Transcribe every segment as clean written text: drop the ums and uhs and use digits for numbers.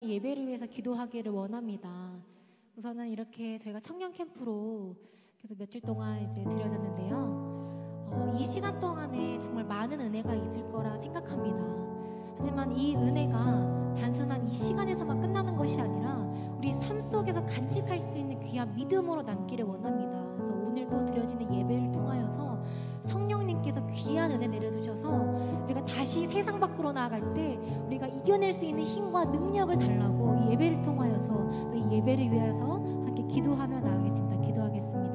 예배를 위해서 기도하기를 원합니다. 우선은 이렇게 저희가 청년 캠프로 계속 며칠 동안 이제 드려졌는데요. 이 시간 동안에 정말 많은 은혜가 있을 거라 생각합니다. 하지만 이 은혜가 단순한 이 시간에서만 끝나는 것이 아니라 우리 삶 속에서 간직할 수 있는 귀한 믿음으로 남기를 원합니다. 그래서 오늘도 드려지는 예배를 통하여서 성령님께서 귀한 은혜 내려주셔서 우리가 다시 세상 밖으로 나아갈 때 우리가 이겨낼 수 있는 힘과 능력을 달라고 이 예배를 통하여서 이 예배를 위해서 함께 기도하며 나아가겠습니다. 기도하겠습니다.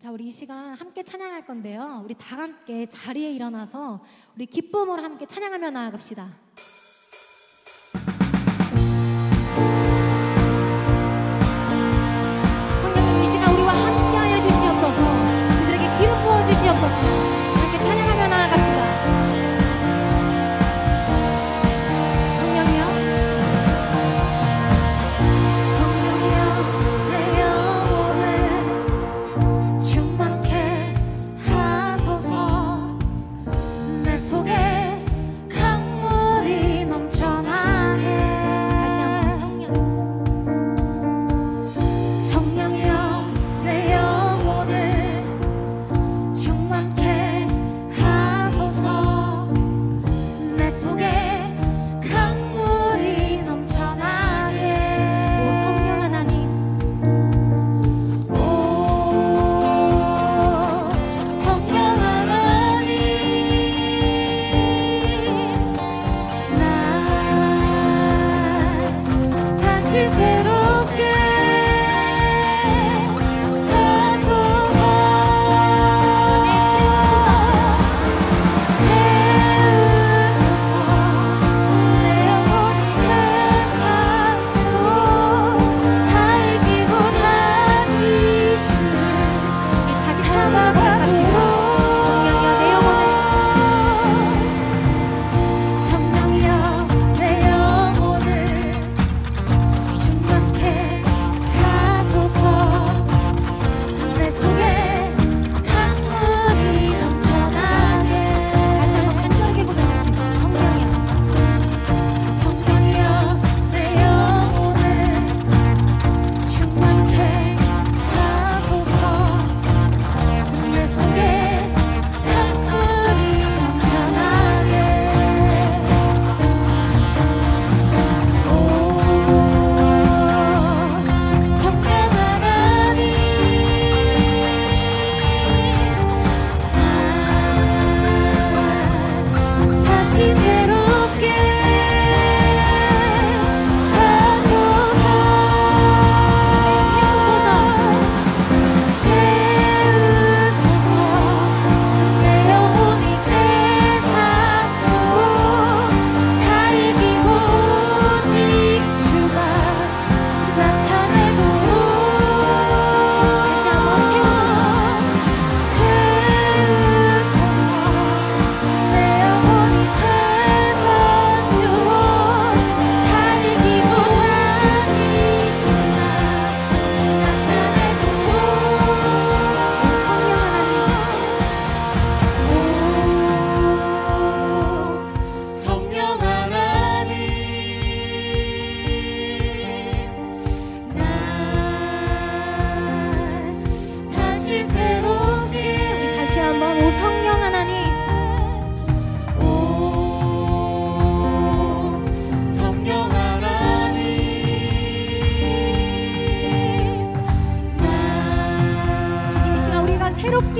자, 우리 이 시간 함께 찬양할 건데요. 우리 다 함께 자리에 일어나서 우리 기쁨으로 함께 찬양하며 나아갑시다. 성령님 이 시간 우리와 함께 하여 주시옵소서. 우리들에게 기름 부어 주시옵소서. 함께 찬양하며 나아갑시다. 성령이여 내 영혼을 충만케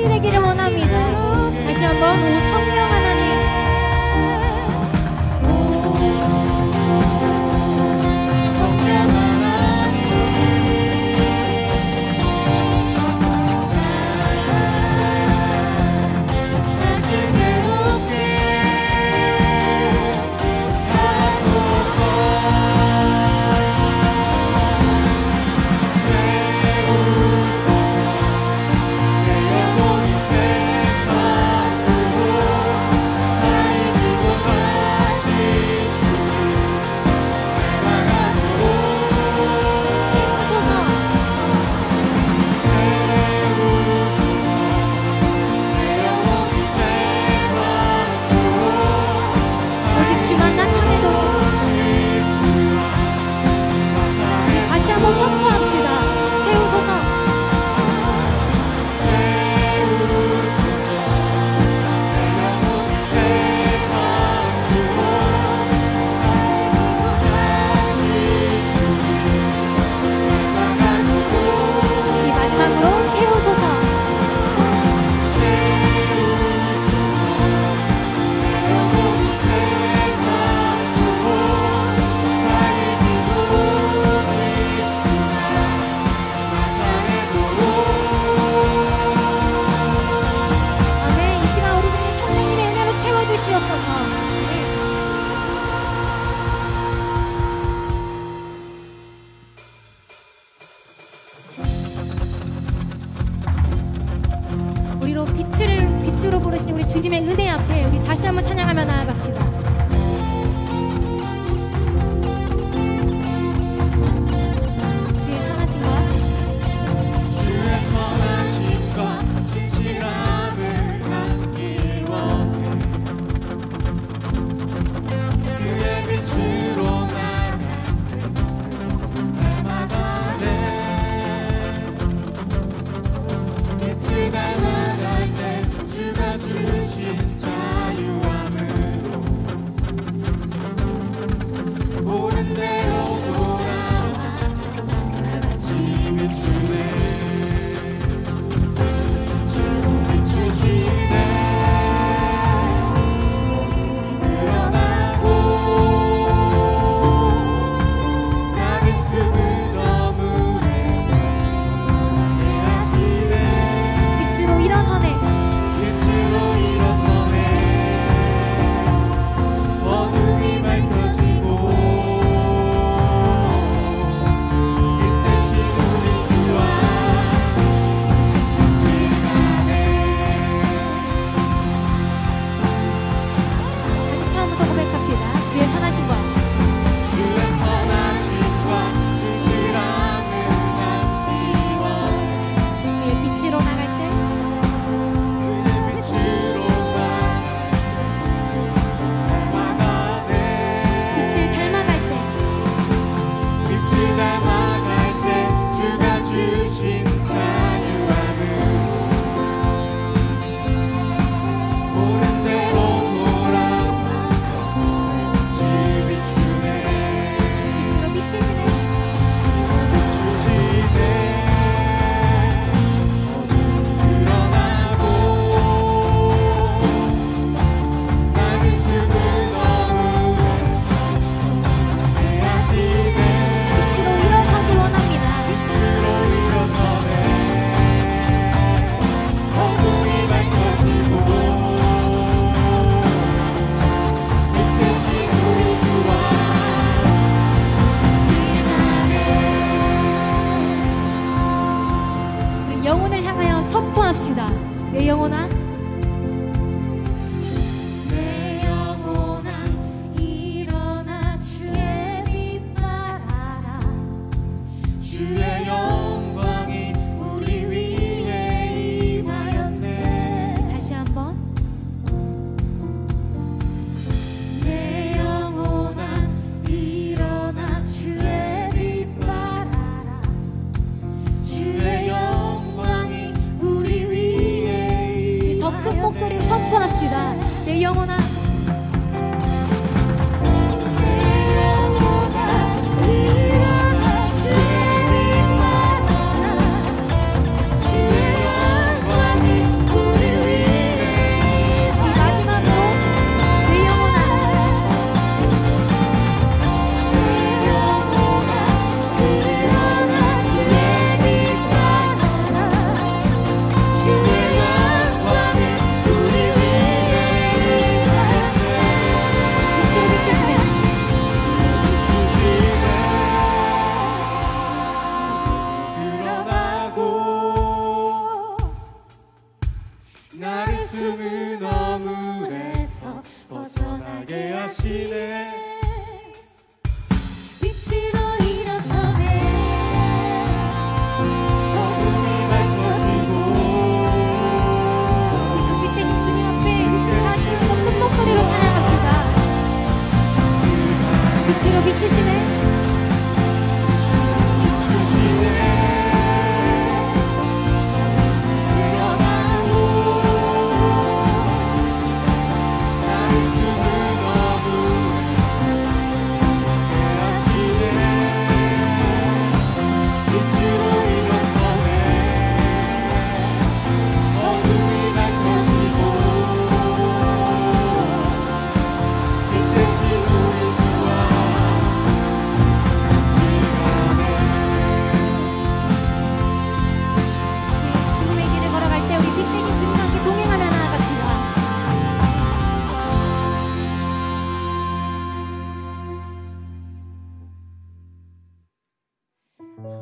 힘이 되기를 원합니다. 다시 한번 오 성령 하나님, 빛으로 부르신 우리 주님의 은혜 앞에 우리 다시 한번 찬양하며 나아갑시다. 주의 선하심과 진실함을 담기 원해. 그의 빛으로 나가네. 그 성품 닮아가네. 빛이 닮아갈 때 주가 주신 자유함으로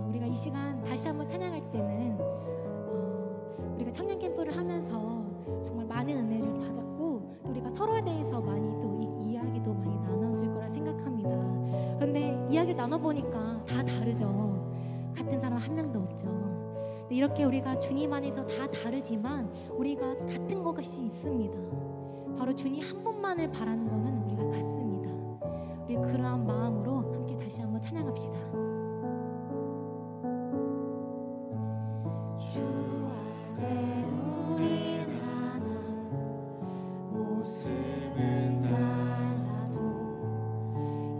우리가 이 시간 다시 한번 찬양할 때는 우리가 청년 캠프를 하면서 정말 많은 은혜를 받았고 또 우리가 서로에 대해서 많이 또 이야기도 많이 나눴을 거라 생각합니다. 그런데 이야기를 나눠보니까 다 다르죠. 같은 사람 한 명도 없죠. 이렇게 우리가 주님 안에서 다 다르지만 우리가 같은 것이 있습니다. 바로 주님 한 분만을 바라는 것은 우리가 같습니다. 우리 그러한 마음으로 함께 다시 한번 찬양합시다. 주 안에 우린 하나, 모습은 달라도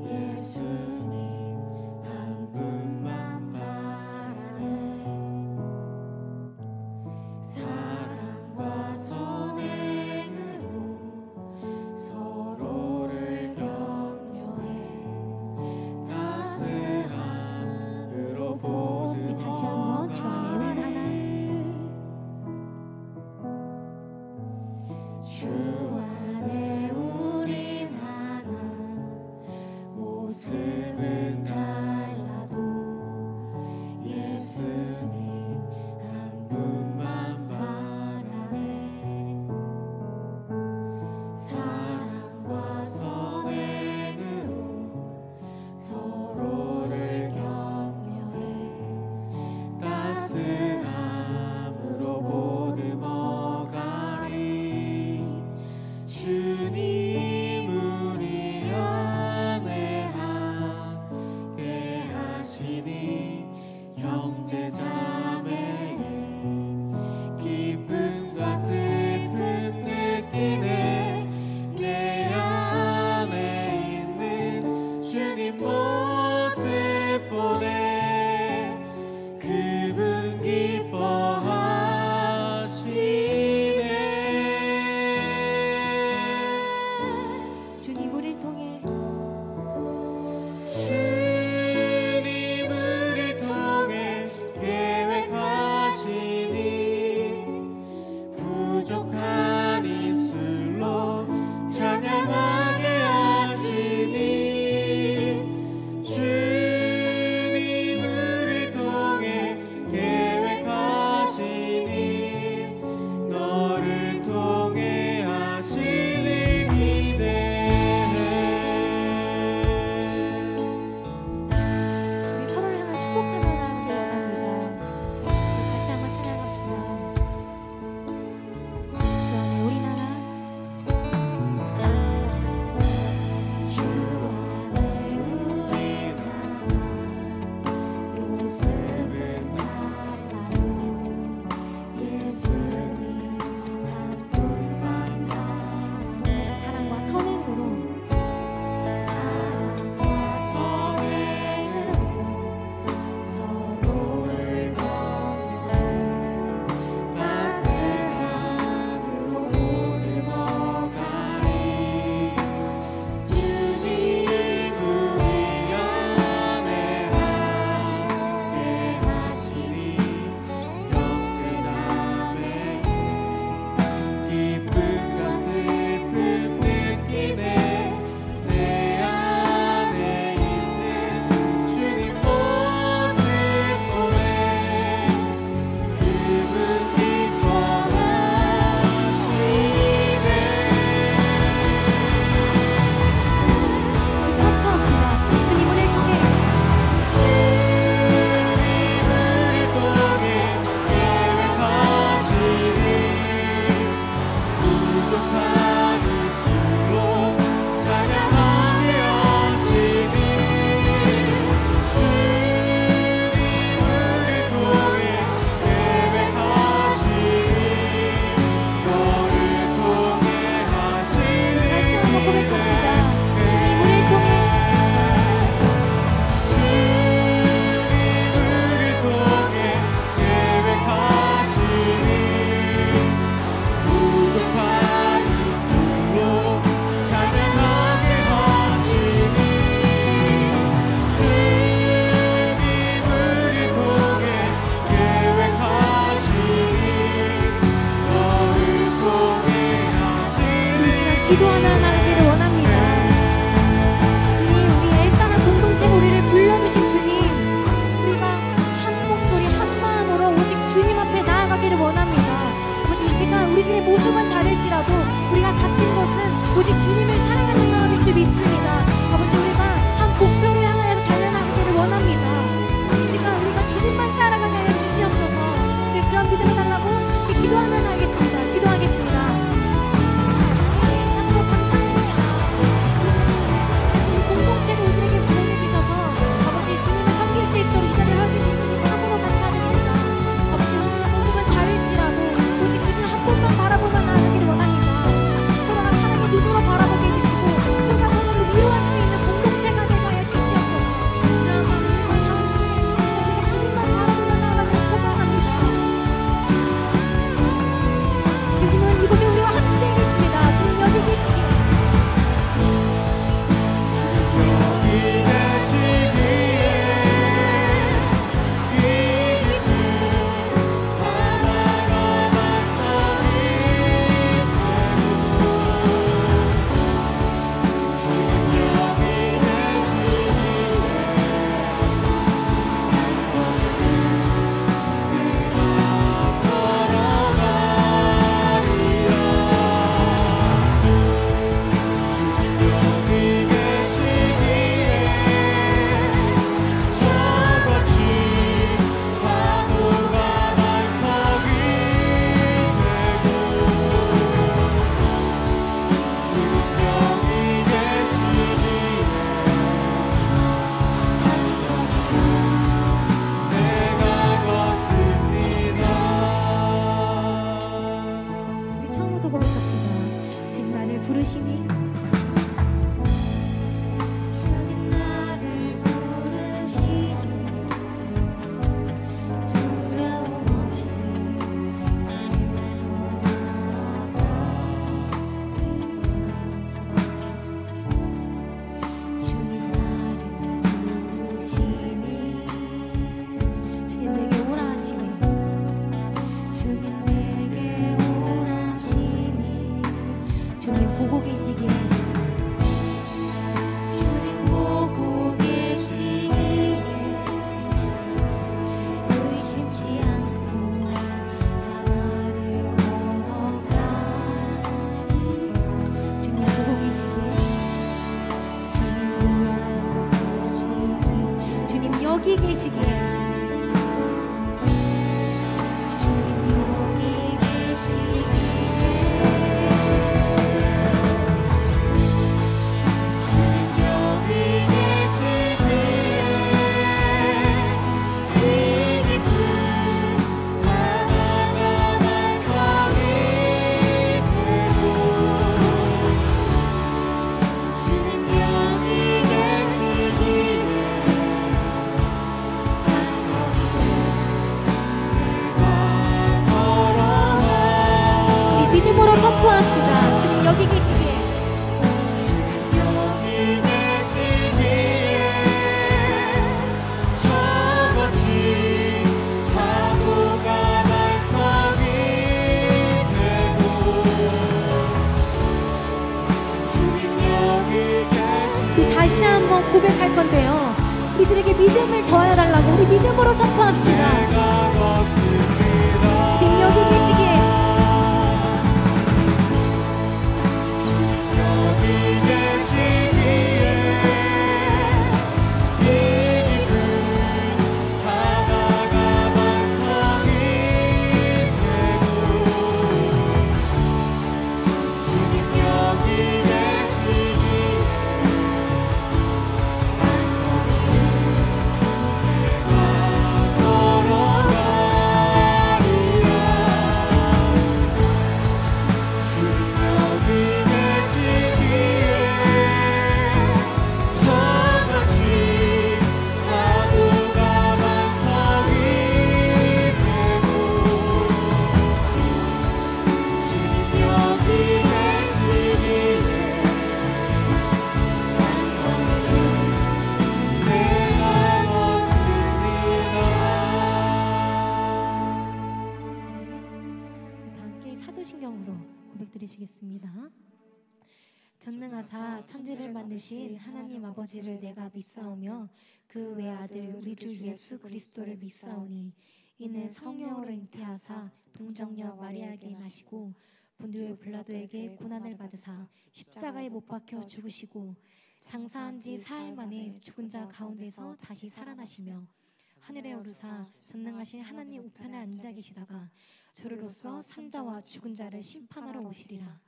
예수님 한 분만 바라네. 사랑과 선행으로 서로를 격려해 여기 계시기에 믿음으로 선포합시다. 주님 여기 계시기에 주님 여기 계시기에 저같이 파도가 날성이 되고 주님 여기 계시기에 다시 한번 고백할 건데요. 우리들에게 믿음을 더해달라고 우리 믿음으로 선포합시다. 주님 여기 계시기에 사도신경으로 고백드리시겠습니다. 전능하사 천지를 만드신 하나님 아버지를 내가 믿사오며 그 외아들 우리 주 예수 그리스도를 믿사오니 이는 성령으로 잉태하사 동정녀 마리아에게 나시고 본디오 빌라도에게 고난을 받으사 십자가에 못 박혀 죽으시고 장사한 지 사흘 만에 죽은 자 가운데서 다시 살아나시며 하늘에 오르사 전능하신 하나님 우편에 앉아 계시다가 저로서 산자와 죽은 자를 심판하러 오시리라.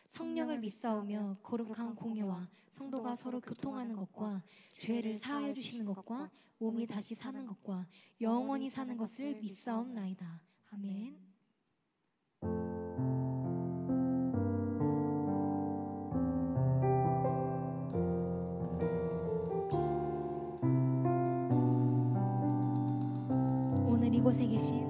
성령을 믿사오며 거룩한 공예와 성도가 서로 교통하는 것과 죄를 사하여 주시는 것과 몸이 다시 사는 것과 영원히 사는 것을 믿사옵나이다. 아멘. 오늘 이곳에 계신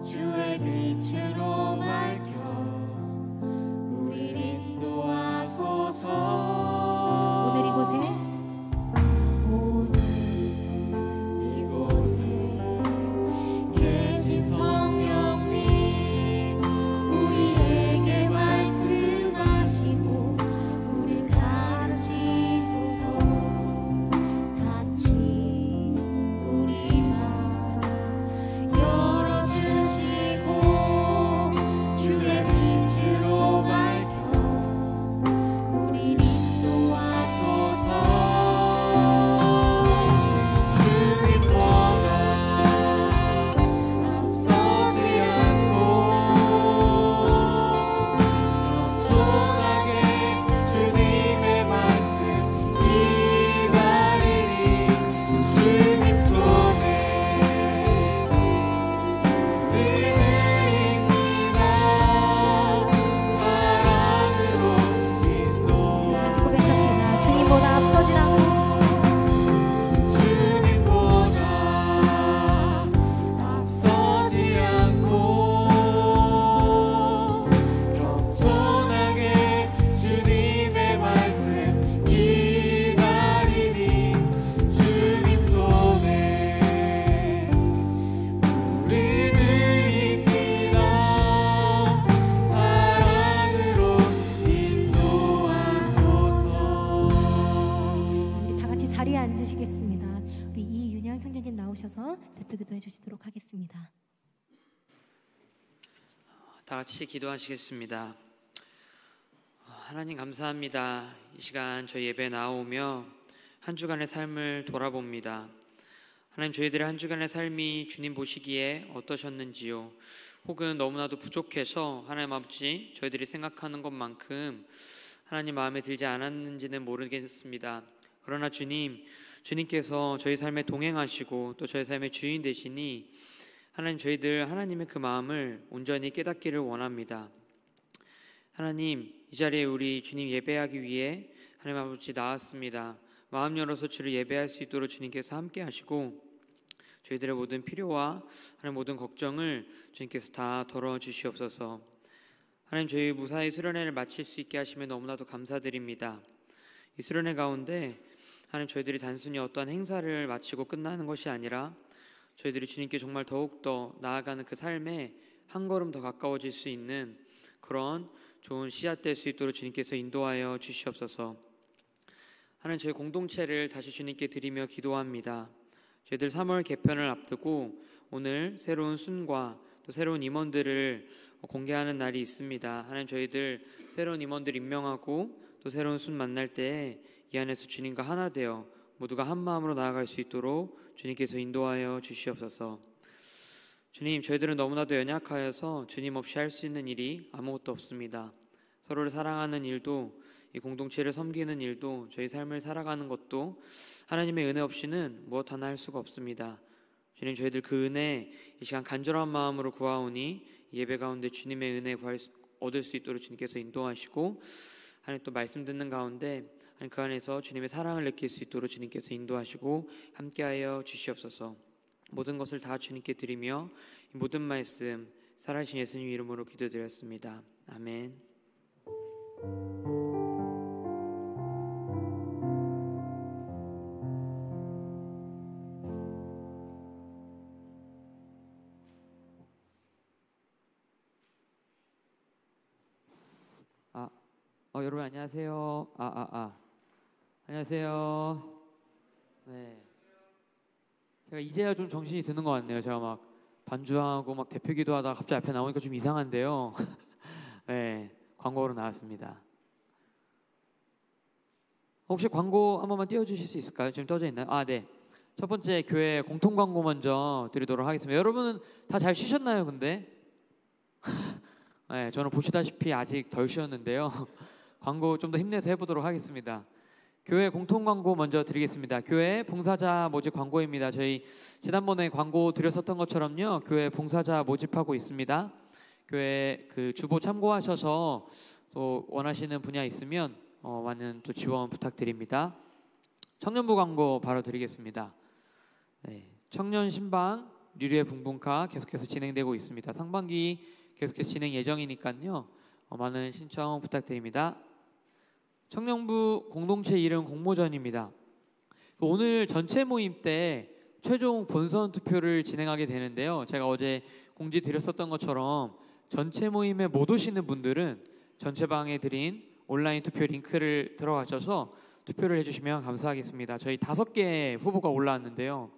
주의 빛으로 밝혀 우리를 인도하소서. 주셔서 대표기도 해주시도록 하겠습니다. 다 같이 기도하시겠습니다. 하나님 감사합니다. 이 시간 저희 예배 나오며 한 주간의 삶을 돌아봅니다. 하나님, 저희들의 한 주간의 삶이 주님 보시기에 어떠셨는지요? 혹은 너무나도 부족해서 하나님 아버지 저희들이 생각하는 것만큼 하나님 마음에 들지 않았는지는 모르겠습니다. 그러나 주님께서 저희 삶에 동행하시고 또 저희 삶의 주인 되시니 하나님, 저희들 하나님의 그 마음을 온전히 깨닫기를 원합니다. 하나님, 이 자리에 우리 주님 예배하기 위해 하나님 아버지 나왔습니다. 마음 열어서 주를 예배할 수 있도록 주님께서 함께 하시고 저희들의 모든 필요와 하나님 모든 걱정을 주님께서 다 덜어주시옵소서. 하나님, 저희 무사히 수련회를 마칠 수 있게 하시면 너무나도 감사드립니다. 이 수련회 가운데 하나님, 저희들이 단순히 어떠한 행사를 마치고 끝나는 것이 아니라 저희들이 주님께 정말 더욱더 나아가는 그 삶에 한 걸음 더 가까워질 수 있는 그런 좋은 씨앗 될 수 있도록 주님께서 인도하여 주시옵소서. 하나님, 저희 공동체를 다시 주님께 드리며 기도합니다. 저희들 3월 개편을 앞두고 오늘 새로운 순과 또 새로운 임원들을 공개하는 날이 있습니다. 하나님, 저희들 새로운 임원들 임명하고 또 새로운 순 만날 때 이 안에서 주님과 하나 되어 모두가 한 마음으로 나아갈 수 있도록 주님께서 인도하여 주시옵소서. 주님, 저희들은 너무나도 연약하여서 주님 없이 할 수 있는 일이 아무것도 없습니다. 서로를 사랑하는 일도, 이 공동체를 섬기는 일도, 저희 삶을 살아가는 것도 하나님의 은혜 없이는 무엇 하나 할 수가 없습니다. 주님, 저희들 그 은혜 이 시간 간절한 마음으로 구하오니 예배 가운데 주님의 은혜 얻을 수 있도록 주님께서 인도하시고, 하나님 또 말씀 듣는 가운데 그 안에서 주님의 사랑을 느낄 수 있도록 주님께서 인도하시고 함께하여 주시옵소서. 모든 것을 다 주님께 드리며 이 모든 말씀 살아계신 예수님 이름으로 기도드렸습니다. 아멘. 여러분 안녕하세요. 안녕하세요. 네. 제가 이제야 좀 정신이 드는 것 같네요. 제가 막 반주하고 막 대표기도 하다가 갑자기 앞에 나오니까 좀 이상한데요. 네, 광고로 나왔습니다. 혹시 광고 한 번만 띄워주실 수 있을까요? 지금 떠져 있나요? 네. 첫 번째 교회 공통 광고 먼저 드리도록 하겠습니다. 여러분은 다 잘 쉬셨나요? 근데 네, 저는 보시다시피 아직 덜 쉬었는데요. 광고 좀 더 힘내서 해보도록 하겠습니다. 교회 공통 광고 먼저 드리겠습니다. 교회 봉사자 모집 광고입니다. 저희 지난번에 광고 드렸었던 것처럼요, 교회 봉사자 모집하고 있습니다. 교회 그 주보 참고하셔서 또 원하시는 분야 있으면 많은 또 지원 부탁드립니다. 청년부 광고 바로 드리겠습니다. 네, 청년 신방 류리의 붕붕카 계속해서 진행되고 있습니다. 상반기 계속해서 진행 예정이니까요, 많은 신청 부탁드립니다. 청년부 공동체 이름 공모전입니다. 오늘 전체 모임 때 최종 본선 투표를 진행하게 되는데요, 제가 어제 공지 드렸었던 것처럼 전체 모임에 못 오시는 분들은 전체방에 드린 온라인 투표 링크를 들어가셔서 투표를 해주시면 감사하겠습니다. 저희 5개 후보가 올라왔는데요,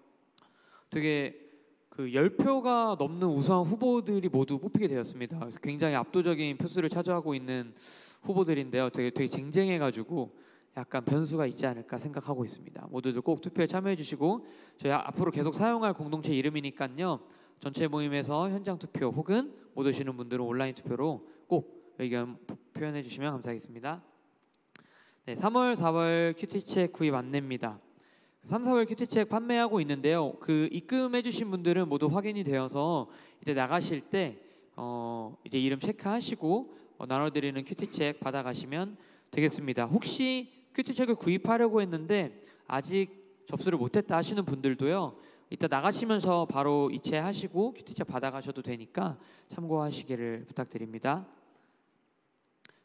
되게 그 10표가 넘는 우수한 후보들이 모두 뽑히게 되었습니다. 그래서 굉장히 압도적인 표수를 차지하고 있는 후보들인데요, 되게 쟁쟁해가지고 약간 변수가 있지 않을까 생각하고 있습니다. 모두들 꼭 투표에 참여해 주시고, 저희 앞으로 계속 사용할 공동체 이름이니까요, 전체 모임에서 현장 투표 혹은 못 오시는 분들은 온라인 투표로 꼭 의견 표현해 주시면 감사하겠습니다. 네, 3월, 4월 큐티책 구입 안내입니다. 3, 4월 큐티책 판매하고 있는데요, 그 입금해 주신 분들은 모두 확인이 되어서 이제 나가실 때 이제 이름 체크하시고 나눠드리는 큐티책 받아가시면 되겠습니다. 혹시 큐티책을 구입하려고 했는데 아직 접수를 못했다 하시는 분들도요, 이따 나가시면서 바로 이체하시고 큐티책 받아가셔도 되니까 참고하시기를 부탁드립니다.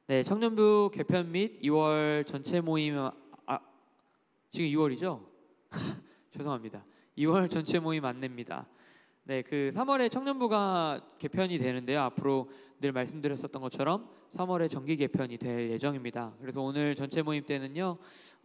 네, 청년부 개편 및 2월 전체 모임, 지금 2월이죠? 죄송합니다. 2월 전체 모임 안내입니다. 네, 그 3월에 청년부가 개편이 되는데요. 앞으로 늘 말씀드렸었던 것처럼 3월에 정기 개편이 될 예정입니다. 그래서 오늘 전체 모임 때는요,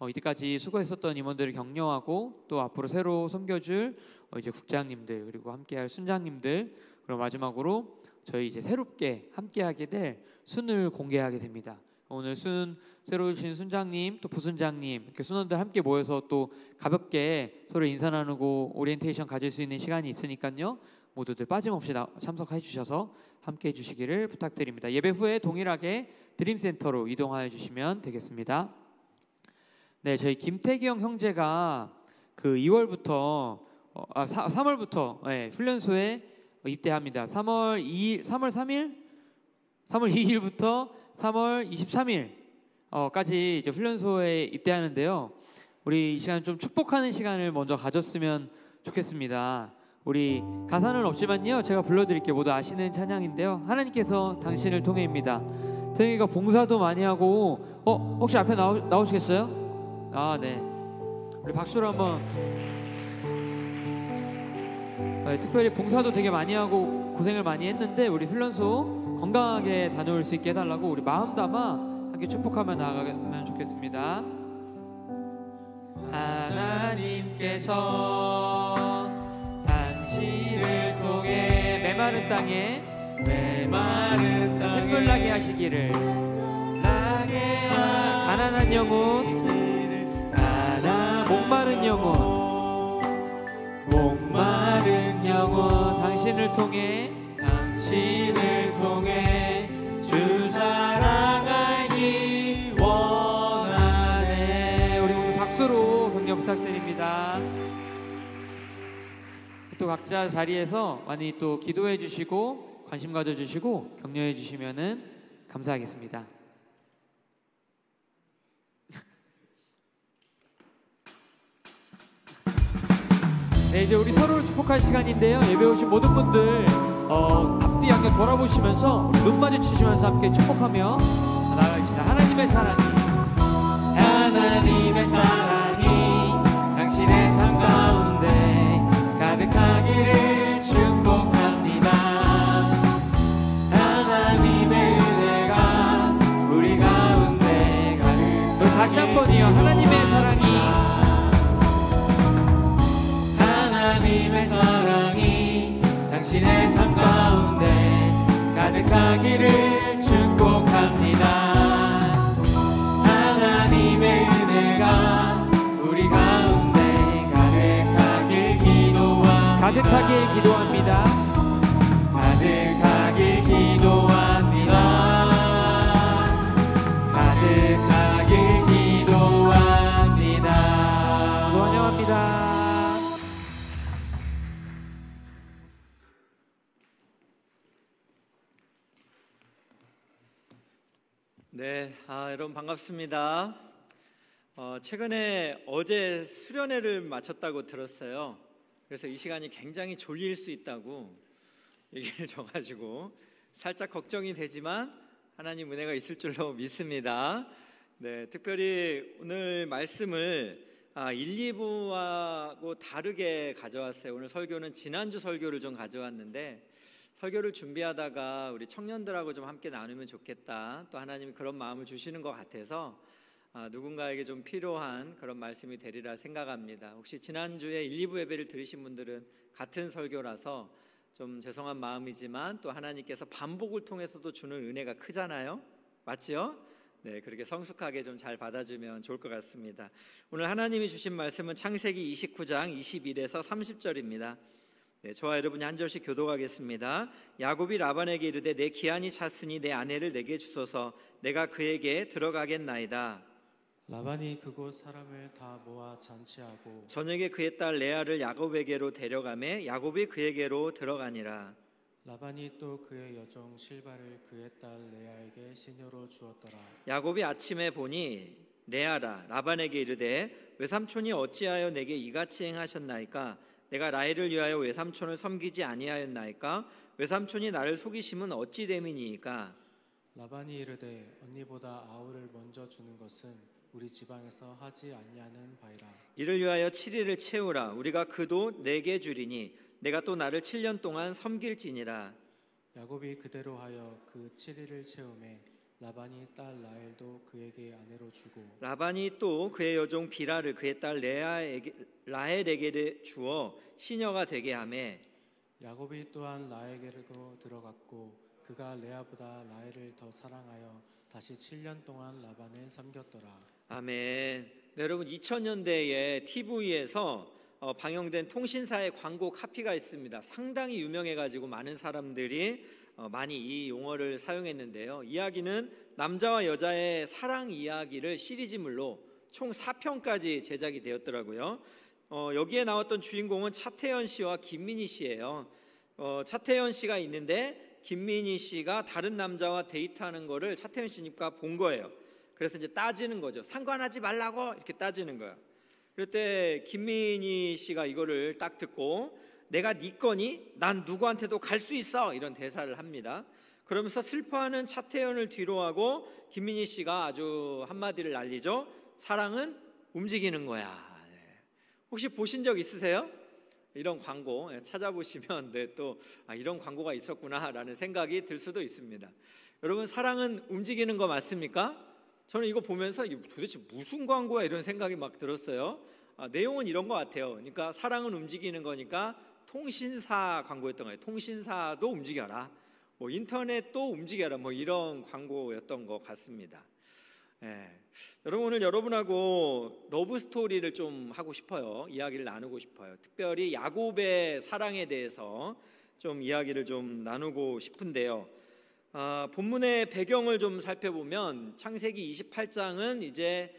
이때까지 수고했었던 임원들을 격려하고 또 앞으로 새로 섬겨줄 이제 국장님들 그리고 함께할 순장님들 그리고 마지막으로 저희 이제 새롭게 함께하게 될 순을 공개하게 됩니다. 오늘 새로 오신 순장님 또 부순장님 이렇게 순원들 함께 모여서 또 가볍게 서로 인사 나누고 오리엔테이션 가질 수 있는 시간이 있으니까요. 모두들 빠짐없이 참석해 주셔서 함께 해주시기를 부탁드립니다. 예배 후에 동일하게 드림센터로 이동하여 주시면 되겠습니다. 네, 저희 김태경 형제가 그 2월부터 3월부터 네, 훈련소에 입대합니다. 3월 2일부터 3월 23일까지 이제 훈련소에 입대하는데요. 우리 이 시간 좀 축복하는 시간을 먼저 가졌으면 좋겠습니다. 우리 가사는 없지만요, 제가 불러드릴게요. 모두 아시는 찬양인데요. 하나님께서 당신을 통해입니다. 태영이가 봉사도 많이 하고 혹시 앞에 나오시겠어요? 아, 네. 우리 박수로 한번. 네, 특별히 봉사도 되게 많이 하고 고생을 많이 했는데 우리 훈련소 건강하게 다녀올 수 있게 해달라고 우리 마음 담아 함께 축복하며 나아가면 좋겠습니다. 하나님께서 당신을 통해 메마른 땅에 샘물 나게 하시기를 가난한 영혼 목마른 영혼 당신을 통해 주 사랑하기 원하네. 우리 오늘 박수로 격려 부탁드립니다. 또 각자 자리에서 많이 또 기도해 주시고 관심 가져 주시고 격려해 주시면은 감사하겠습니다. 네, 이제 우리 서로를 축복할 시간인데요. 예배 오신 모든 분들 앞뒤 양옆 돌아보시면서 우리 눈 마주치시면서 함께 축복하며 나아가겠습니다. 하나님의 사랑이 당신의 삶 가운데 가득하기를 축복합니다. 하나님의 은혜가 우리 가운데 가득. 우리 다시 한 번이요. 하나님의 사랑이 당신의 삶 가운데 가득하기를 축복합니다. 하나님의 은혜가 우리 가운데 가득하길 기도합니다. 가득하길 기도합니다. 환영합니다. 네, 여러분 반갑습니다. 최근에 어제 수련회를 마쳤다고 들었어요. 그래서 이 시간이 굉장히 졸릴 수 있다고 얘기를 줘가지고 살짝 걱정이 되지만 하나님 은혜가 있을 줄로 믿습니다. 네, 특별히 오늘 말씀을 1, 2부하고 다르게 가져왔어요. 오늘 설교는 지난주 설교를 좀 가져왔는데 설교를 준비하다가 우리 청년들하고 좀 함께 나누면 좋겠다. 또 하나님이 그런 마음을 주시는 것 같아서 누군가에게 좀 필요한 그런 말씀이 되리라 생각합니다. 혹시 지난주에 1, 2부 예배를 들으신 분들은 같은 설교라서 좀 죄송한 마음이지만 또 하나님께서 반복을 통해서도 주는 은혜가 크잖아요. 맞지요? 네, 그렇게 성숙하게 좀 잘 받아주면 좋을 것 같습니다. 오늘 하나님이 주신 말씀은 창세기 29장 21에서 30절입니다. 네, 저와 여러분이 한 절씩 교독하겠습니다. 야곱이 라반에게 이르되 내 기한이 찼으니 내 아내를 내게 주소서. 내가 그에게 들어가겠나이다. 라반이 그곳 사람을 다 모아 잔치하고 저녁에 그의 딸 레아를 야곱에게로 데려가매 야곱이 그에게로 들어가니라. 라반이 또 그의 여종 실바를 그의 딸 레아에게 시녀로 주었더라. 야곱이 아침에 보니 레아라 라반에게 이르되 외삼촌이 어찌하여 내게 이같이 행하셨나이까? 내가 라헬을 위하여 외삼촌을 섬기지 아니하였나이까? 외삼촌이 나를 속이심은 어찌 됨이니이까? 라반이 이르되 언니보다 아우를 먼저 주는 것은 우리 지방에서 하지 아니하는 바이라. 이를 위하여 7일을 채우라. 우리가 그도 내게 주리니 내가 또 나를 7년 동안 섬길지니라. 야곱이 그대로 하여 그 7일을 채우매 라반이 딸 라헬도 그에게 아내로 주고 라반이 또 그의 여종 비라를 그의 딸 라헬에게 주어 시녀가 되게 하매 야곱이 또한 라헬에게로 들어갔고 그가 레아보다 라헬을 더 사랑하여 다시 7년 동안 라반을 섬겼더라. 아멘. 네, 여러분 2000년대에 TV에서 방영된 통신사의 광고 카피가 있습니다. 상당히 유명해가지고 많은 사람들이 많이 이 용어를 사용했는데요. 이야기는 남자와 여자의 사랑 이야기를 시리즈물로 총 4편까지 제작이 되었더라고요. 여기에 나왔던 주인공은 차태현 씨와 김민희 씨예요. 차태현 씨가 있는데 김민희 씨가 다른 남자와 데이트하는 거를 차태현 씨니까 본 거예요. 그래서 이제 따지는 거죠. 상관하지 말라고 이렇게 따지는 거예요. 그럴 때 김민희 씨가 이거를 딱 듣고 내가 네 거니? 난 누구한테도 갈 수 있어 이런 대사를 합니다. 그러면서 슬퍼하는 차태현을 뒤로하고 김민희 씨가 아주 한마디를 날리죠. 사랑은 움직이는 거야. 혹시 보신 적 있으세요? 이런 광고 찾아보시면 또 이런 광고가 있었구나라는 생각이 들 수도 있습니다. 여러분 사랑은 움직이는 거 맞습니까? 저는 이거 보면서 도대체 무슨 광고야 이런 생각이 막 들었어요. 내용은 이런 것 같아요. 그러니까 사랑은 움직이는 거니까 통신사 광고였던 거예요. 통신사도 움직여라. 뭐 인터넷도 움직여라. 뭐 이런 광고였던 것 같습니다. 여러분 오늘 여러분하고 러브 스토리를 좀 하고 싶어요. 이야기를 나누고 싶어요. 특별히 야곱의 사랑에 대해서 좀 이야기를 좀 나누고 싶은데요. 본문의 배경을 좀 살펴보면 창세기 28장은 이제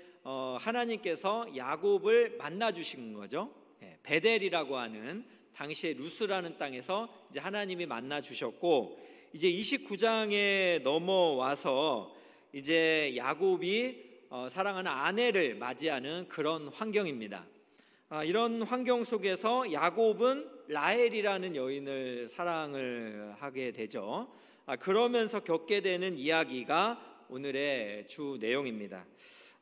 하나님께서 야곱을 만나 주신 거죠. 베델이라고 하는 당시에 루스라는 땅에서 이제 하나님이 만나 주셨고 이제 29장에 넘어와서 이제 야곱이 사랑하는 아내를 맞이하는 그런 환경입니다. 이런 환경 속에서 야곱은 라헬이라는 여인을 사랑을 하게 되죠. 그러면서 겪게 되는 이야기가 오늘의 주 내용입니다.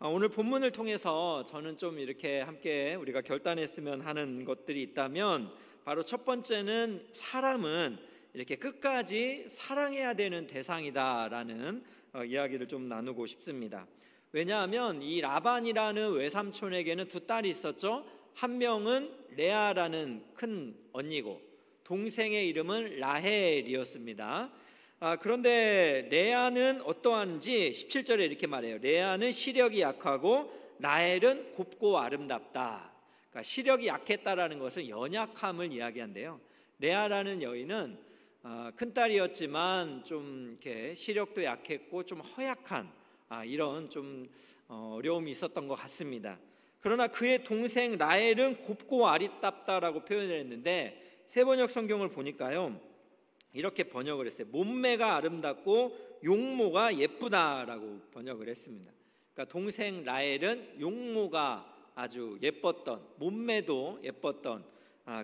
오늘 본문을 통해서 저는 좀 이렇게 함께 우리가 결단했으면 하는 것들이 있다면 바로 첫 번째는 사람은 이렇게 끝까지 사랑해야 되는 대상이다라는 이야기를 좀 나누고 싶습니다. 왜냐하면 이 라반이라는 외삼촌에게는 두 딸이 있었죠. 한 명은 레아라는 큰 언니고 동생의 이름은 라헬이었습니다. 그런데 레아는 어떠한지 17절에 이렇게 말해요. 레아는 시력이 약하고 라헬은 곱고 아름답다. 그러니까 시력이 약했다라는 것은 연약함을 이야기한대요. 레아라는 여인은 큰딸이었지만 좀 이렇게 시력도 약했고 좀 허약한 이런 좀 어려움이 있었던 것 같습니다. 그러나 그의 동생 라헬은 곱고 아리답다라고 표현을 했는데 세번역 성경을 보니까요 이렇게 번역을 했어요. 몸매가 아름답고 용모가 예쁘다라고 번역을 했습니다. 그러니까 동생 라헬은 용모가 아주 예뻤던, 몸매도 예뻤던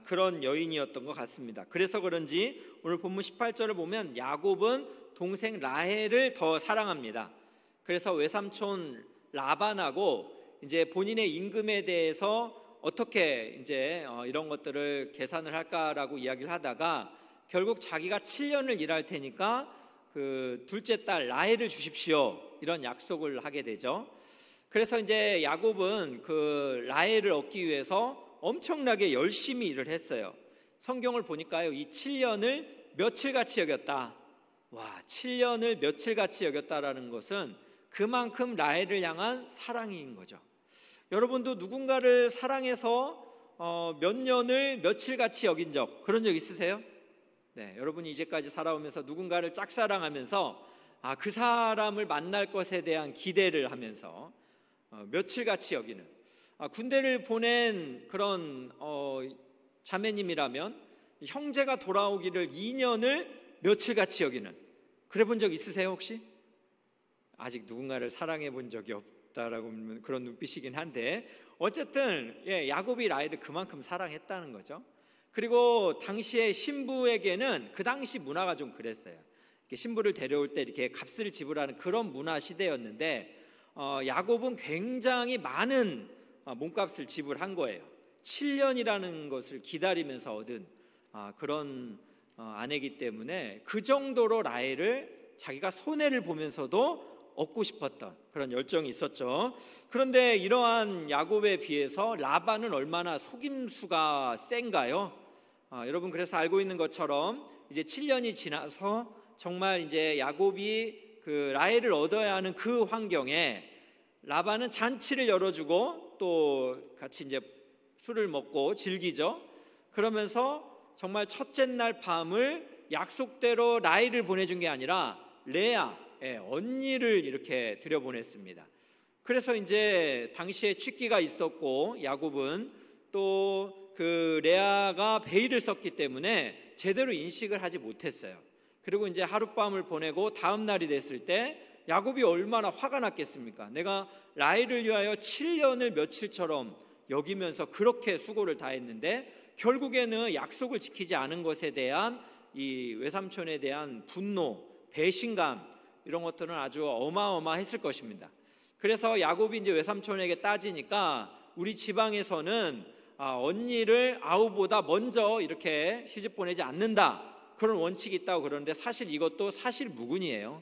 그런 여인이었던 것 같습니다. 그래서 그런지 오늘 본문 18절을 보면 야곱은 동생 라헬을 더 사랑합니다. 그래서 외삼촌 라반하고 이제 본인의 임금에 대해서 어떻게 이제 이런 것들을 계산을 할까라고 이야기를 하다가 결국 자기가 7년을 일할 테니까 그 둘째 딸 라헬을 주십시오 이런 약속을 하게 되죠. 그래서 이제 야곱은 그 라헬을 얻기 위해서 엄청나게 열심히 일을 했어요. 성경을 보니까요 이 7년을 며칠같이 여겼다. 와, 7년을 며칠같이 여겼다라는 것은 그만큼 라헬을 향한 사랑인 거죠. 여러분도 누군가를 사랑해서 몇 년을 며칠같이 여긴 적 그런 적 있으세요? 네, 여러분이 이제까지 살아오면서 누군가를 짝사랑하면서 그 사람을 만날 것에 대한 기대를 하면서 며칠같이 여기는 군대를 보낸 그런 자매님이라면 형제가 돌아오기를 2년을 며칠같이 여기는 그래 본 적 있으세요 혹시? 아직 누군가를 사랑해 본 적이 없다라고 하면 그런 눈빛이긴 한데 어쨌든 야곱이 라헬을 그만큼 사랑했다는 거죠. 그리고 당시에 신부에게는 그 당시 문화가 좀 그랬어요. 신부를 데려올 때 이렇게 값을 지불하는 그런 문화 시대였는데 야곱은 굉장히 많은 몸값을 지불한 거예요. 7년이라는 것을 기다리면서 얻은 그런 아내이기 때문에 그 정도로 라헬을 자기가 손해를 보면서도 얻고 싶었던 그런 열정이 있었죠. 그런데 이러한 야곱에 비해서 라반은 얼마나 속임수가 센가요? 여러분, 그래서 알고 있는 것처럼 이제 7년이 지나서 정말 이제 야곱이 그 라헬을 얻어야 하는 그 환경에 라반은 잔치를 열어주고 또 같이 이제 술을 먹고 즐기죠. 그러면서 정말 첫째 날 밤을 약속대로 라헬을 보내준 게 아니라 레아, 언니를 이렇게 들여보냈습니다. 그래서 이제 당시에 취기가 있었고 야곱은 또 그 레아가 베일을 썼기 때문에 제대로 인식을 하지 못했어요. 그리고 이제 하룻밤을 보내고 다음 날이 됐을 때 야곱이 얼마나 화가 났겠습니까? 내가 라헬을 위하여 7년을 며칠처럼 여기면서 그렇게 수고를 다했는데 결국에는 약속을 지키지 않은 것에 대한 이 외삼촌에 대한 분노, 배신감, 이런 것들은 아주 어마어마했을 것입니다. 그래서 야곱이 이제 외삼촌에게 따지니까 우리 지방에서는 언니를 아우보다 먼저 이렇게 시집 보내지 않는다, 그런 원칙이 있다고 그러는데 사실 이것도 사실 무근이에요.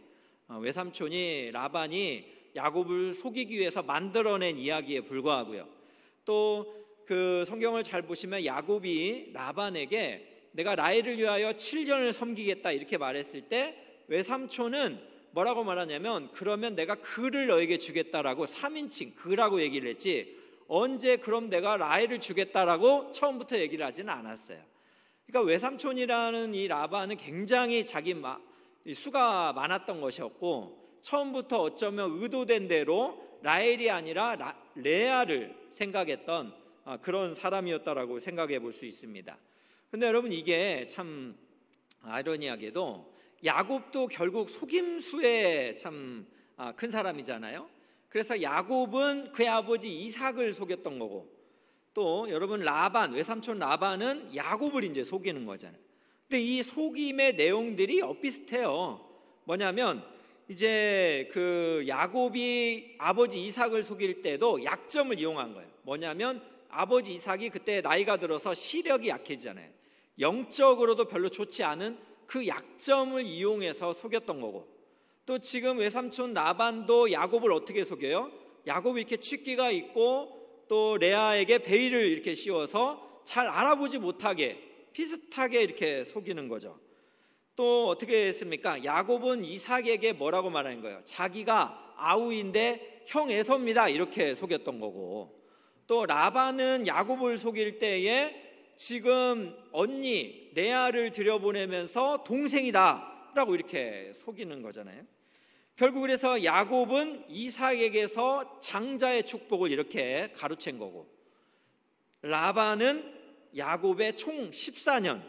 외삼촌이 라반이 야곱을 속이기 위해서 만들어낸 이야기에 불과하고요. 또 그 성경을 잘 보시면 야곱이 라반에게 내가 라헬을 위하여 7년을 섬기겠다 이렇게 말했을 때 외삼촌은 뭐라고 말하냐면 그러면 내가 그를 너에게 주겠다라고 3인칭 그라고 얘기를 했지 언제 그럼 내가 라헬을 주겠다라고 처음부터 얘기를 하지는 않았어요. 그러니까 외삼촌이라는 이 라반은 굉장히 자기 수가 많았던 것이었고 처음부터 어쩌면 의도된 대로 라헬이 아니라 레아를 생각했던 그런 사람이었다라고 생각해 볼 수 있습니다. 근데 여러분, 이게 참 아이러니하게도 야곱도 결국 속임수에 참 큰 사람이잖아요. 그래서 야곱은 그의 아버지 이삭을 속였던 거고 또 여러분 라반, 외삼촌 라반은 야곱을 이제 속이는 거잖아요. 근데 이 속임의 내용들이 엇비슷해요. 뭐냐면 이제 그 야곱이 아버지 이삭을 속일 때도 약점을 이용한 거예요. 뭐냐면 아버지 이삭이 그때 나이가 들어서 시력이 약해지잖아요. 영적으로도 별로 좋지 않은 그 약점을 이용해서 속였던 거고 또 지금 외삼촌 라반도 야곱을 어떻게 속여요? 야곱이 이렇게 취기가 있고 또 레아에게 베일을 이렇게 씌워서 잘 알아보지 못하게 비슷하게 이렇게 속이는 거죠. 또 어떻게 했습니까? 야곱은 이삭에게 뭐라고 말하는 거예요? 자기가 아우인데 형 에서입니다 이렇게 속였던 거고 또 라반은 야곱을 속일 때에 지금 언니 레아를 들여보내면서 동생이다 라고 이렇게 속이는 거잖아요. 결국 그래서 야곱은 이삭에게서 장자의 축복을 이렇게 가로챈 거고 라반은 야곱의 총 14년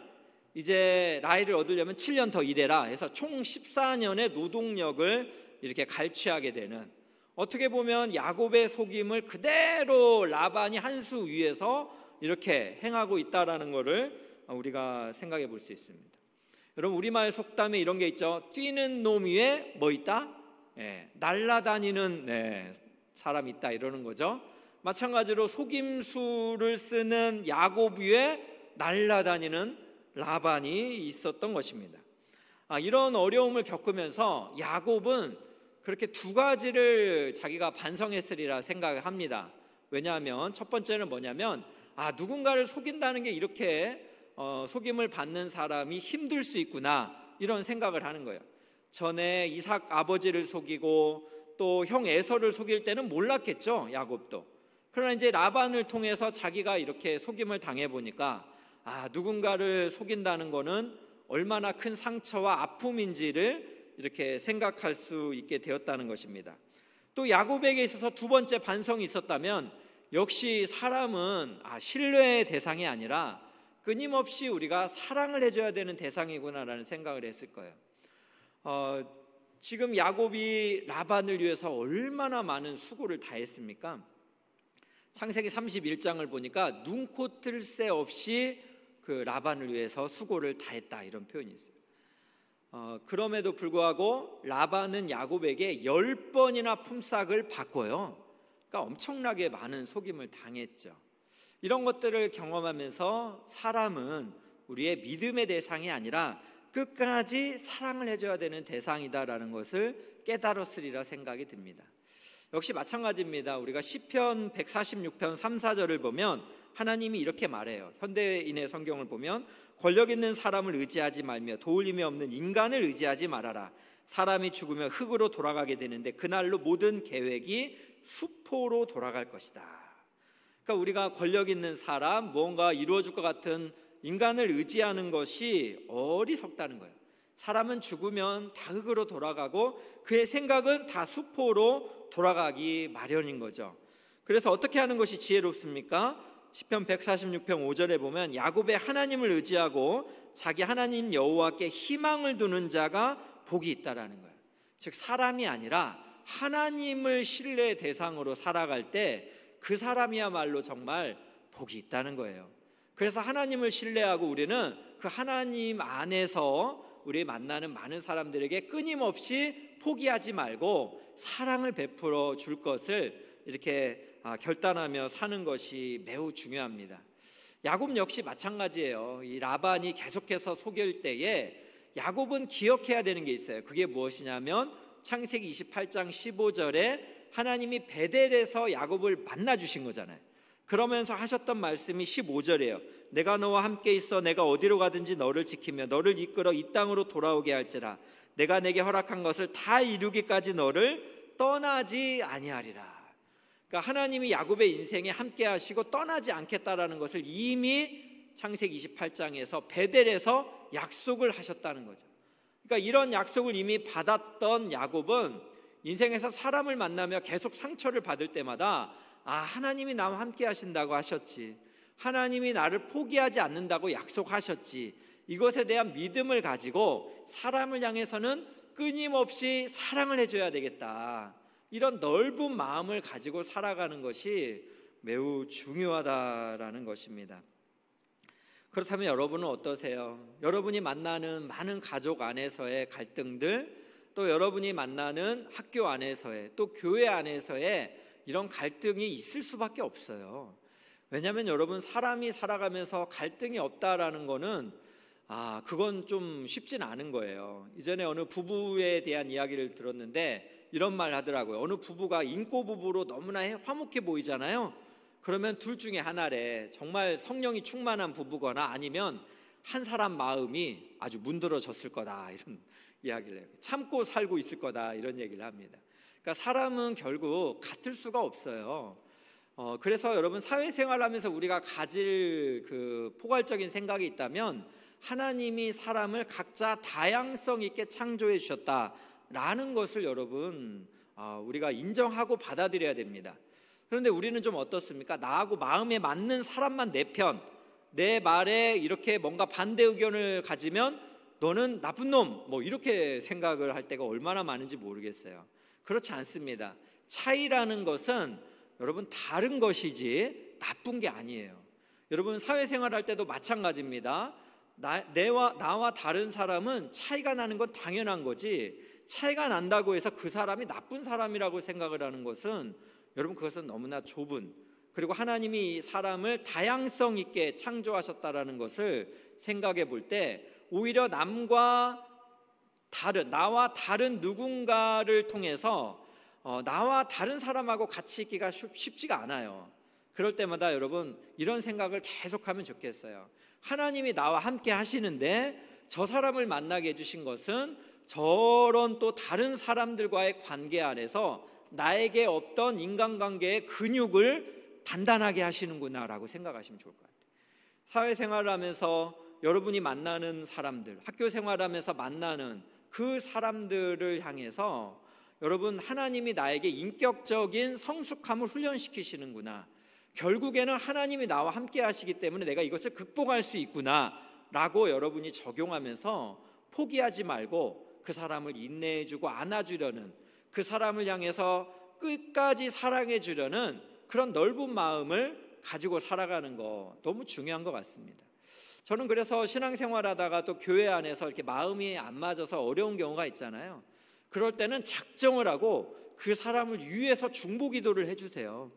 이제 라헬을 얻으려면 7년 더 일해라 해서 총 14년의 노동력을 이렇게 갈취하게 되는 어떻게 보면 야곱의 속임을 그대로 라반이 한 수 위에서 이렇게 행하고 있다라는 것을 우리가 생각해 볼 수 있습니다. 여러분 우리말 속담에 이런 게 있죠. 뛰는 놈 위에 뭐 있다? 날아다니는 사람이 있다 이러는 거죠. 마찬가지로 속임수를 쓰는 야곱 위에 날아다니는 라반이 있었던 것입니다. 이런 어려움을 겪으면서 야곱은 그렇게 두 가지를 자기가 반성했으리라 생각을 합니다. 왜냐하면 첫 번째는 뭐냐면 누군가를 속인다는 게 이렇게 속임을 받는 사람이 힘들 수 있구나 이런 생각을 하는 거예요. 전에 이삭 아버지를 속이고 또 형 에서를 속일 때는 몰랐겠죠, 야곱도. 그러나 이제 라반을 통해서 자기가 이렇게 속임을 당해보니까 누군가를 속인다는 거는 얼마나 큰 상처와 아픔인지를 이렇게 생각할 수 있게 되었다는 것입니다. 또 야곱에게 있어서 두 번째 반성이 있었다면 역시 사람은 신뢰의 대상이 아니라 끊임없이 우리가 사랑을 해줘야 되는 대상이구나라는 생각을 했을 거예요. 지금 야곱이 라반을 위해서 얼마나 많은 수고를 다했습니까? 창세기 31장을 보니까 눈코 뜰 새 없이 그 라반을 위해서 수고를 다했다 이런 표현이 있어요. 그럼에도 불구하고 라반은 야곱에게 10번이나 품삯을 바꿔요. 그러니까 엄청나게 많은 속임을 당했죠. 이런 것들을 경험하면서 사람은 우리의 믿음의 대상이 아니라 끝까지 사랑을 해줘야 되는 대상이다라는 것을 깨달았으리라 생각이 듭니다. 역시 마찬가지입니다. 우리가 시편 146편 3, 4절을 보면 하나님이 이렇게 말해요. 현대인의 성경을 보면 권력 있는 사람을 의지하지 말며 도울 힘이 없는 인간을 의지하지 말아라. 사람이 죽으면 흙으로 돌아가게 되는데 그날로 모든 계획이 수포로 돌아갈 것이다. 그러니까 우리가 권력 있는 사람, 무언가 이루어질 것 같은 인간을 의지하는 것이 어리석다는 거예요. 사람은 죽으면 다 흙으로 돌아가고 그의 생각은 다 수포로 돌아가기 마련인 거죠. 그래서 어떻게 하는 것이 지혜롭습니까? 시편 146편 5절에 보면 야곱의 하나님을 의지하고 자기 하나님 여호와께 희망을 두는 자가 복이 있다라는 거예요. 즉 사람이 아니라 하나님을 신뢰의 대상으로 살아갈 때 그 사람이야말로 정말 복이 있다는 거예요. 그래서 하나님을 신뢰하고 우리는 그 하나님 안에서 우리 만나는 많은 사람들에게 끊임없이 포기하지 말고 사랑을 베풀어 줄 것을 이렇게 결단하며 사는 것이 매우 중요합니다. 야곱 역시 마찬가지예요. 이 라반이 계속해서 속일 때에 야곱은 기억해야 되는 게 있어요. 그게 무엇이냐면 창세기 28장 15절에 하나님이 베델에서 야곱을 만나 주신 거잖아요. 그러면서 하셨던 말씀이 15절이에요. 내가 너와 함께 있어 내가 어디로 가든지 너를 지키며 너를 이끌어 이 땅으로 돌아오게 할지라. 내가 내게 허락한 것을 다 이루기까지 너를 떠나지 아니하리라. 그러니까 하나님이 야곱의 인생에 함께 하시고 떠나지 않겠다라는 것을 이미 창세기 28장에서 베델에서 약속을 하셨다는 거죠. 그러니까 이런 약속을 이미 받았던 야곱은 인생에서 사람을 만나며 계속 상처를 받을 때마다 하나님이 나와 함께 하신다고 하셨지, 하나님이 나를 포기하지 않는다고 약속하셨지, 이것에 대한 믿음을 가지고 사람을 향해서는 끊임없이 사랑을 해줘야 되겠다, 이런 넓은 마음을 가지고 살아가는 것이 매우 중요하다라는 것입니다. 그렇다면 여러분은 어떠세요? 여러분이 만나는 많은 가족 안에서의 갈등들, 또 여러분이 만나는 학교 안에서의, 또 교회 안에서의 이런 갈등이 있을 수밖에 없어요. 왜냐하면 여러분, 사람이 살아가면서 갈등이 없다라는 거는 그건 좀 쉽진 않은 거예요. 이전에 어느 부부에 대한 이야기를 들었는데 이런 말 하더라고요. 어느 부부가 인꼬 부부로 너무나 화목해 보이잖아요. 그러면 둘 중에 하나래. 정말 성령이 충만한 부부거나 아니면 한 사람 마음이 아주 문드러졌을 거다, 이런 이야기를 해요. 참고 살고 있을 거다, 이런 얘기를 합니다. 그러니까 사람은 결국 같을 수가 없어요. 그래서 여러분, 사회생활하면서 우리가 가질 그 포괄적인 생각이 있다면 하나님이 사람을 각자 다양성 있게 창조해 주셨다라는 것을 여러분 우리가 인정하고 받아들여야 됩니다. 그런데 우리는 좀 어떻습니까? 나하고 마음에 맞는 사람만 내 편, 내 말에 이렇게 뭔가 반대 의견을 가지면 너는 나쁜 놈, 이렇게 생각을 할 때가 얼마나 많은지 모르겠어요. 그렇지 않습니다. 차이라는 것은 여러분 다른 것이지 나쁜 게 아니에요. 여러분, 사회생활 할 때도 마찬가지입니다. 나와 다른 사람은 차이가 나는 건 당연한 거지, 차이가 난다고 해서 그 사람이 나쁜 사람이라고 생각을 하는 것은 여러분, 그것은 너무나 좁은, 그리고 하나님이 사람을 다양성 있게 창조하셨다라는 것을 생각해 볼 때 오히려 나와 다른 누군가를 통해서 나와 다른 사람하고 같이 있기가 쉽지가 않아요. 그럴 때마다 여러분, 이런 생각을 계속하면 좋겠어요. 하나님이 나와 함께 하시는데 저 사람을 만나게 해주신 것은 저런 또 다른 사람들과의 관계 안에서 나에게 없던 인간관계의 근육을 단단하게 하시는구나 라고 생각하시면 좋을 것 같아요. 사회생활을 하면서 여러분이 만나는 사람들, 학교 생활하면서 만나는 그 사람들을 향해서 여러분, 하나님이 나에게 인격적인 성숙함을 훈련시키시는구나, 결국에는 하나님이 나와 함께 하시기 때문에 내가 이것을 극복할 수 있구나 라고 여러분이 적용하면서 포기하지 말고 그 사람을 인내해주고 안아주려는, 그 사람을 향해서 끝까지 사랑해 주려는 그런 넓은 마음을 가지고 살아가는 거 너무 중요한 것 같습니다. 저는 그래서 신앙생활하다가 또 교회 안에서 이렇게 마음이 안 맞아서 어려운 경우가 있잖아요. 그럴 때는 작정을 하고 그 사람을 위해서 중보기도를 해주세요.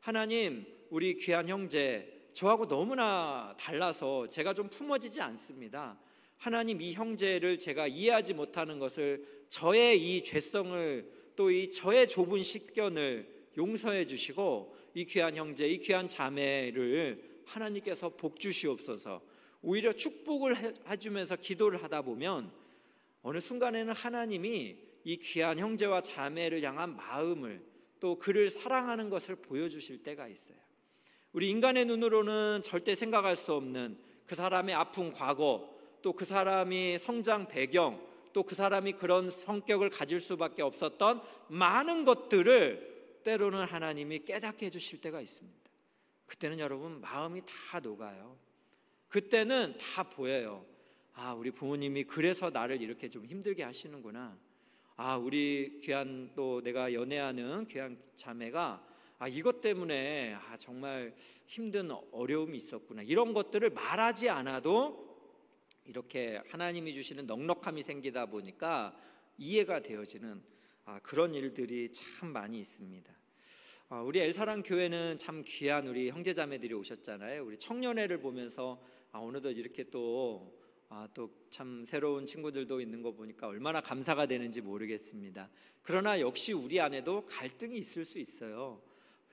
하나님, 우리 귀한 형제 저하고 너무나 달라서 제가 좀 품어지지 않습니다. 하나님, 이 형제를 제가 이해하지 못하는 것을, 저의 이 죄성을, 또 이 저의 좁은 식견을 용서해 주시고 이 귀한 형제, 이 귀한 자매를 하나님께서 복 주시옵소서. 오히려 축복을 해주면서 기도를 하다 보면 어느 순간에는 하나님이 이 귀한 형제와 자매를 향한 마음을, 또 그를 사랑하는 것을 보여주실 때가 있어요. 우리 인간의 눈으로는 절대 생각할 수 없는 그 사람의 아픈 과거, 또 그 사람이 성장 배경, 또 그 사람이 그런 성격을 가질 수밖에 없었던 많은 것들을 때로는 하나님이 깨닫게 해주실 때가 있습니다. 그때는 여러분 마음이 다 녹아요. 그때는 다 보여요. 아, 우리 부모님이 그래서 나를 이렇게 좀 힘들게 하시는구나. 아, 우리 귀한, 또 내가 연애하는 귀한 자매가 이것 때문에 정말 힘든 어려움이 있었구나. 이런 것들을 말하지 않아도 이렇게 하나님이 주시는 넉넉함이 생기다 보니까 이해가 되어지는 그런 일들이 참 많이 있습니다. 우리 엘사랑 교회는 참 귀한 우리 형제자매들이 오셨잖아요. 우리 청년회를 보면서 어느덧 이렇게 또 참 새로운 친구들도 있는 거 보니까 얼마나 감사가 되는지 모르겠습니다. 그러나 역시 우리 안에도 갈등이 있을 수 있어요.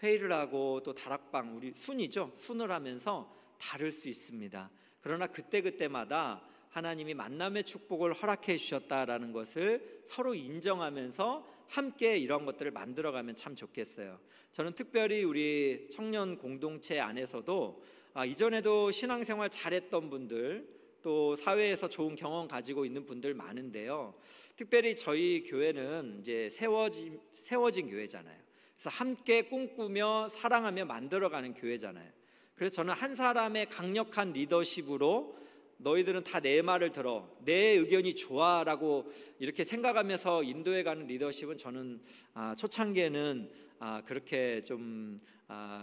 회의를 하고 또 다락방, 우리 순을 하면서 다를 수 있습니다. 그러나 그때마다 하나님이 만남의 축복을 허락해 주셨다라는 것을 서로 인정하면서 함께 이런 것들을 만들어가면 참 좋겠어요. 저는 특별히 우리 청년 공동체 안에서도 이전에도 신앙생활 잘했던 분들, 또 사회에서 좋은 경험 가지고 있는 분들 많은데요. 특별히 저희 교회는 이제 세워진 교회잖아요. 그래서 함께 꿈꾸며 사랑하며 만들어가는 교회잖아요. 그래서 저는 한 사람의 강력한 리더십으로 너희들은 다 내 말을 들어, 내 의견이 좋아라고 이렇게 생각하면서 인도해가는 리더십은 저는 초창기에는 그렇게 좀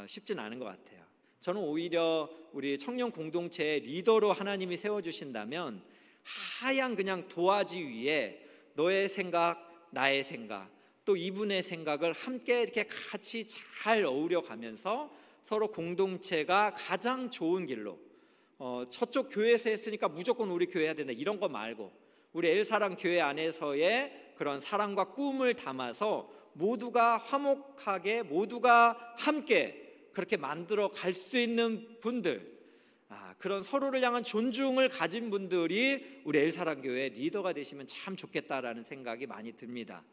쉽진 않은 것 같아요. 저는 오히려 우리 청년 공동체의 리더로 하나님이 세워주신다면 하얀 그냥 도화지 위에 너의 생각, 나의 생각, 또 이분의 생각을 함께 이렇게 같이 잘 어우려 가면서 서로 공동체가 가장 좋은 길로, 저쪽 교회에서 했으니까 무조건 우리 교회 해야 된다 이런 거 말고 우리 엘사랑 교회 안에서의 그런 사랑과 꿈을 담아서 모두가 화목하게, 모두가 함께 그렇게 만들어 갈 수 있는 분들, 그런 서로를 향한 존중을 가진 분들이 우리 엘사랑 교회의 리더가 되시면 참 좋겠다라는 생각이 많이 듭니다.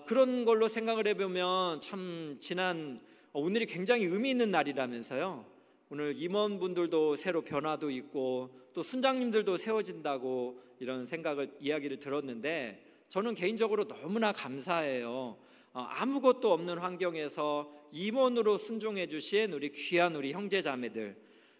그런 걸로 생각을 해보면 참 오늘이 굉장히 의미 있는 날이라면서요. 오늘 임원분들도 새로 변화도 있고 또 순장님들도 세워진다고 이런 이야기를 들었는데 저는 개인적으로 너무나 감사해요. 아무것도 없는 환경에서 임원으로 순종해 주신 우리 귀한 우리 형제자매들,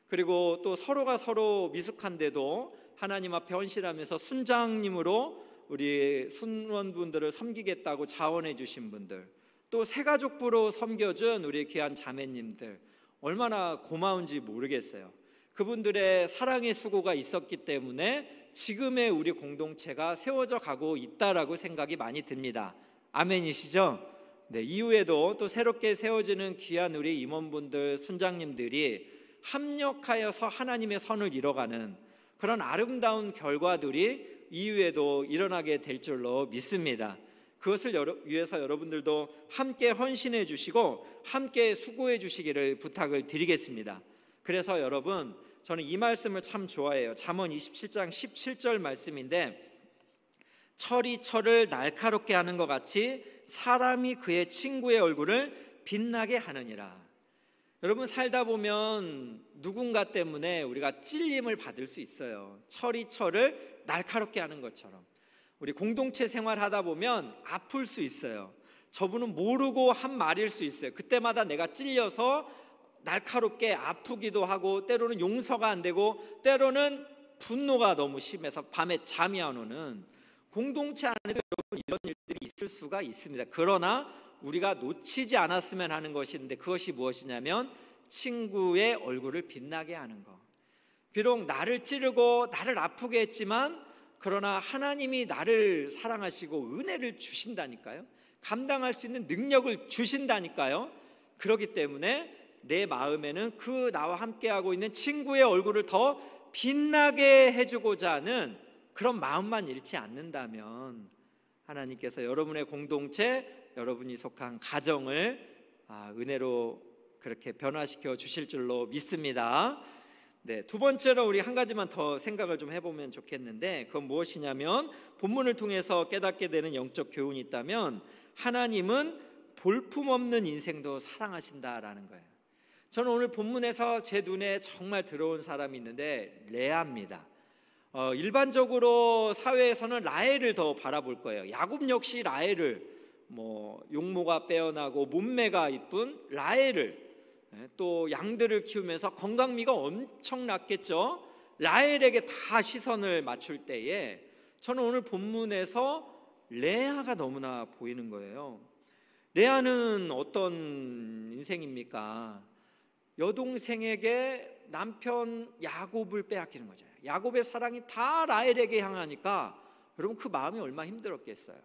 그리고 또 서로가 서로 미숙한데도 하나님 앞에 헌신하면서 순장님으로 우리 순원분들을 섬기겠다고 자원해 주신 분들, 또 새가족부로 섬겨준 우리 귀한 자매님들, 얼마나 고마운지 모르겠어요. 그분들의 사랑의 수고가 있었기 때문에 지금의 우리 공동체가 세워져 가고 있다라고 생각이 많이 듭니다. 아멘이시죠? 네, 이후에도 또 새롭게 세워지는 귀한 우리 임원분들, 순장님들이 합력하여서 하나님의 선을 이뤄가는 그런 아름다운 결과들이 이후에도 일어나게 될 줄로 믿습니다. 그것을 위해서 여러분들도 함께 헌신해 주시고 함께 수고해 주시기를 부탁을 드리겠습니다. 그래서 여러분, 저는 이 말씀을 참 좋아해요. 잠언 27장 17절 말씀인데, 철이 철을 날카롭게 하는 것 같이 사람이 그의 친구의 얼굴을 빛나게 하느니라. 여러분, 살다 보면 누군가 때문에 우리가 찔림을 받을 수 있어요. 철이 철을 날카롭게 하는 것처럼 우리 공동체 생활하다 보면 아플 수 있어요. 저분은 모르고 한 말일 수 있어요. 그때마다 내가 찔려서 날카롭게 아프기도 하고, 때로는 용서가 안 되고, 때로는 분노가 너무 심해서 밤에 잠이 안 오는 공동체 안에도 여러분 이런 일들이 있을 수가 있습니다. 그러나 우리가 놓치지 않았으면 하는 것인데, 그것이 무엇이냐면 친구의 얼굴을 빛나게 하는 것. 비록 나를 찌르고 나를 아프게 했지만, 그러나 하나님이 나를 사랑하시고 은혜를 주신다니까요. 감당할 수 있는 능력을 주신다니까요. 그렇기 때문에 내 마음에는 그 나와 함께하고 있는 친구의 얼굴을 더 빛나게 해주고자 하는 그런 마음만 잃지 않는다면 하나님께서 여러분의 공동체, 여러분이 속한 가정을 은혜로 그렇게 변화시켜 주실 줄로 믿습니다. 네, 두 번째로 우리 한 가지만 더 생각을 좀 해보면 좋겠는데, 그건 무엇이냐면 본문을 통해서 깨닫게 되는 영적 교훈이 있다면 하나님은 볼품없는 인생도 사랑하신다라는 거예요. 저는 오늘 본문에서 제 눈에 정말 들어온 사람이 있는데 레아입니다. 일반적으로 사회에서는 라헬을 더 바라볼 거예요. 야곱 역시 라헬을 용모가 빼어나고 몸매가 이쁜 라헬을, 또 양들을 키우면서 건강미가 엄청났겠죠. 라헬에게 다 시선을 맞출 때에 저는 오늘 본문에서 레아가 너무나 보이는 거예요. 레아는 어떤 인생입니까? 여동생에게 남편 야곱을 빼앗기는 거잖아요. 야곱의 사랑이 다 라헬에게 향하니까 여러분 그 마음이 얼마나 힘들었겠어요.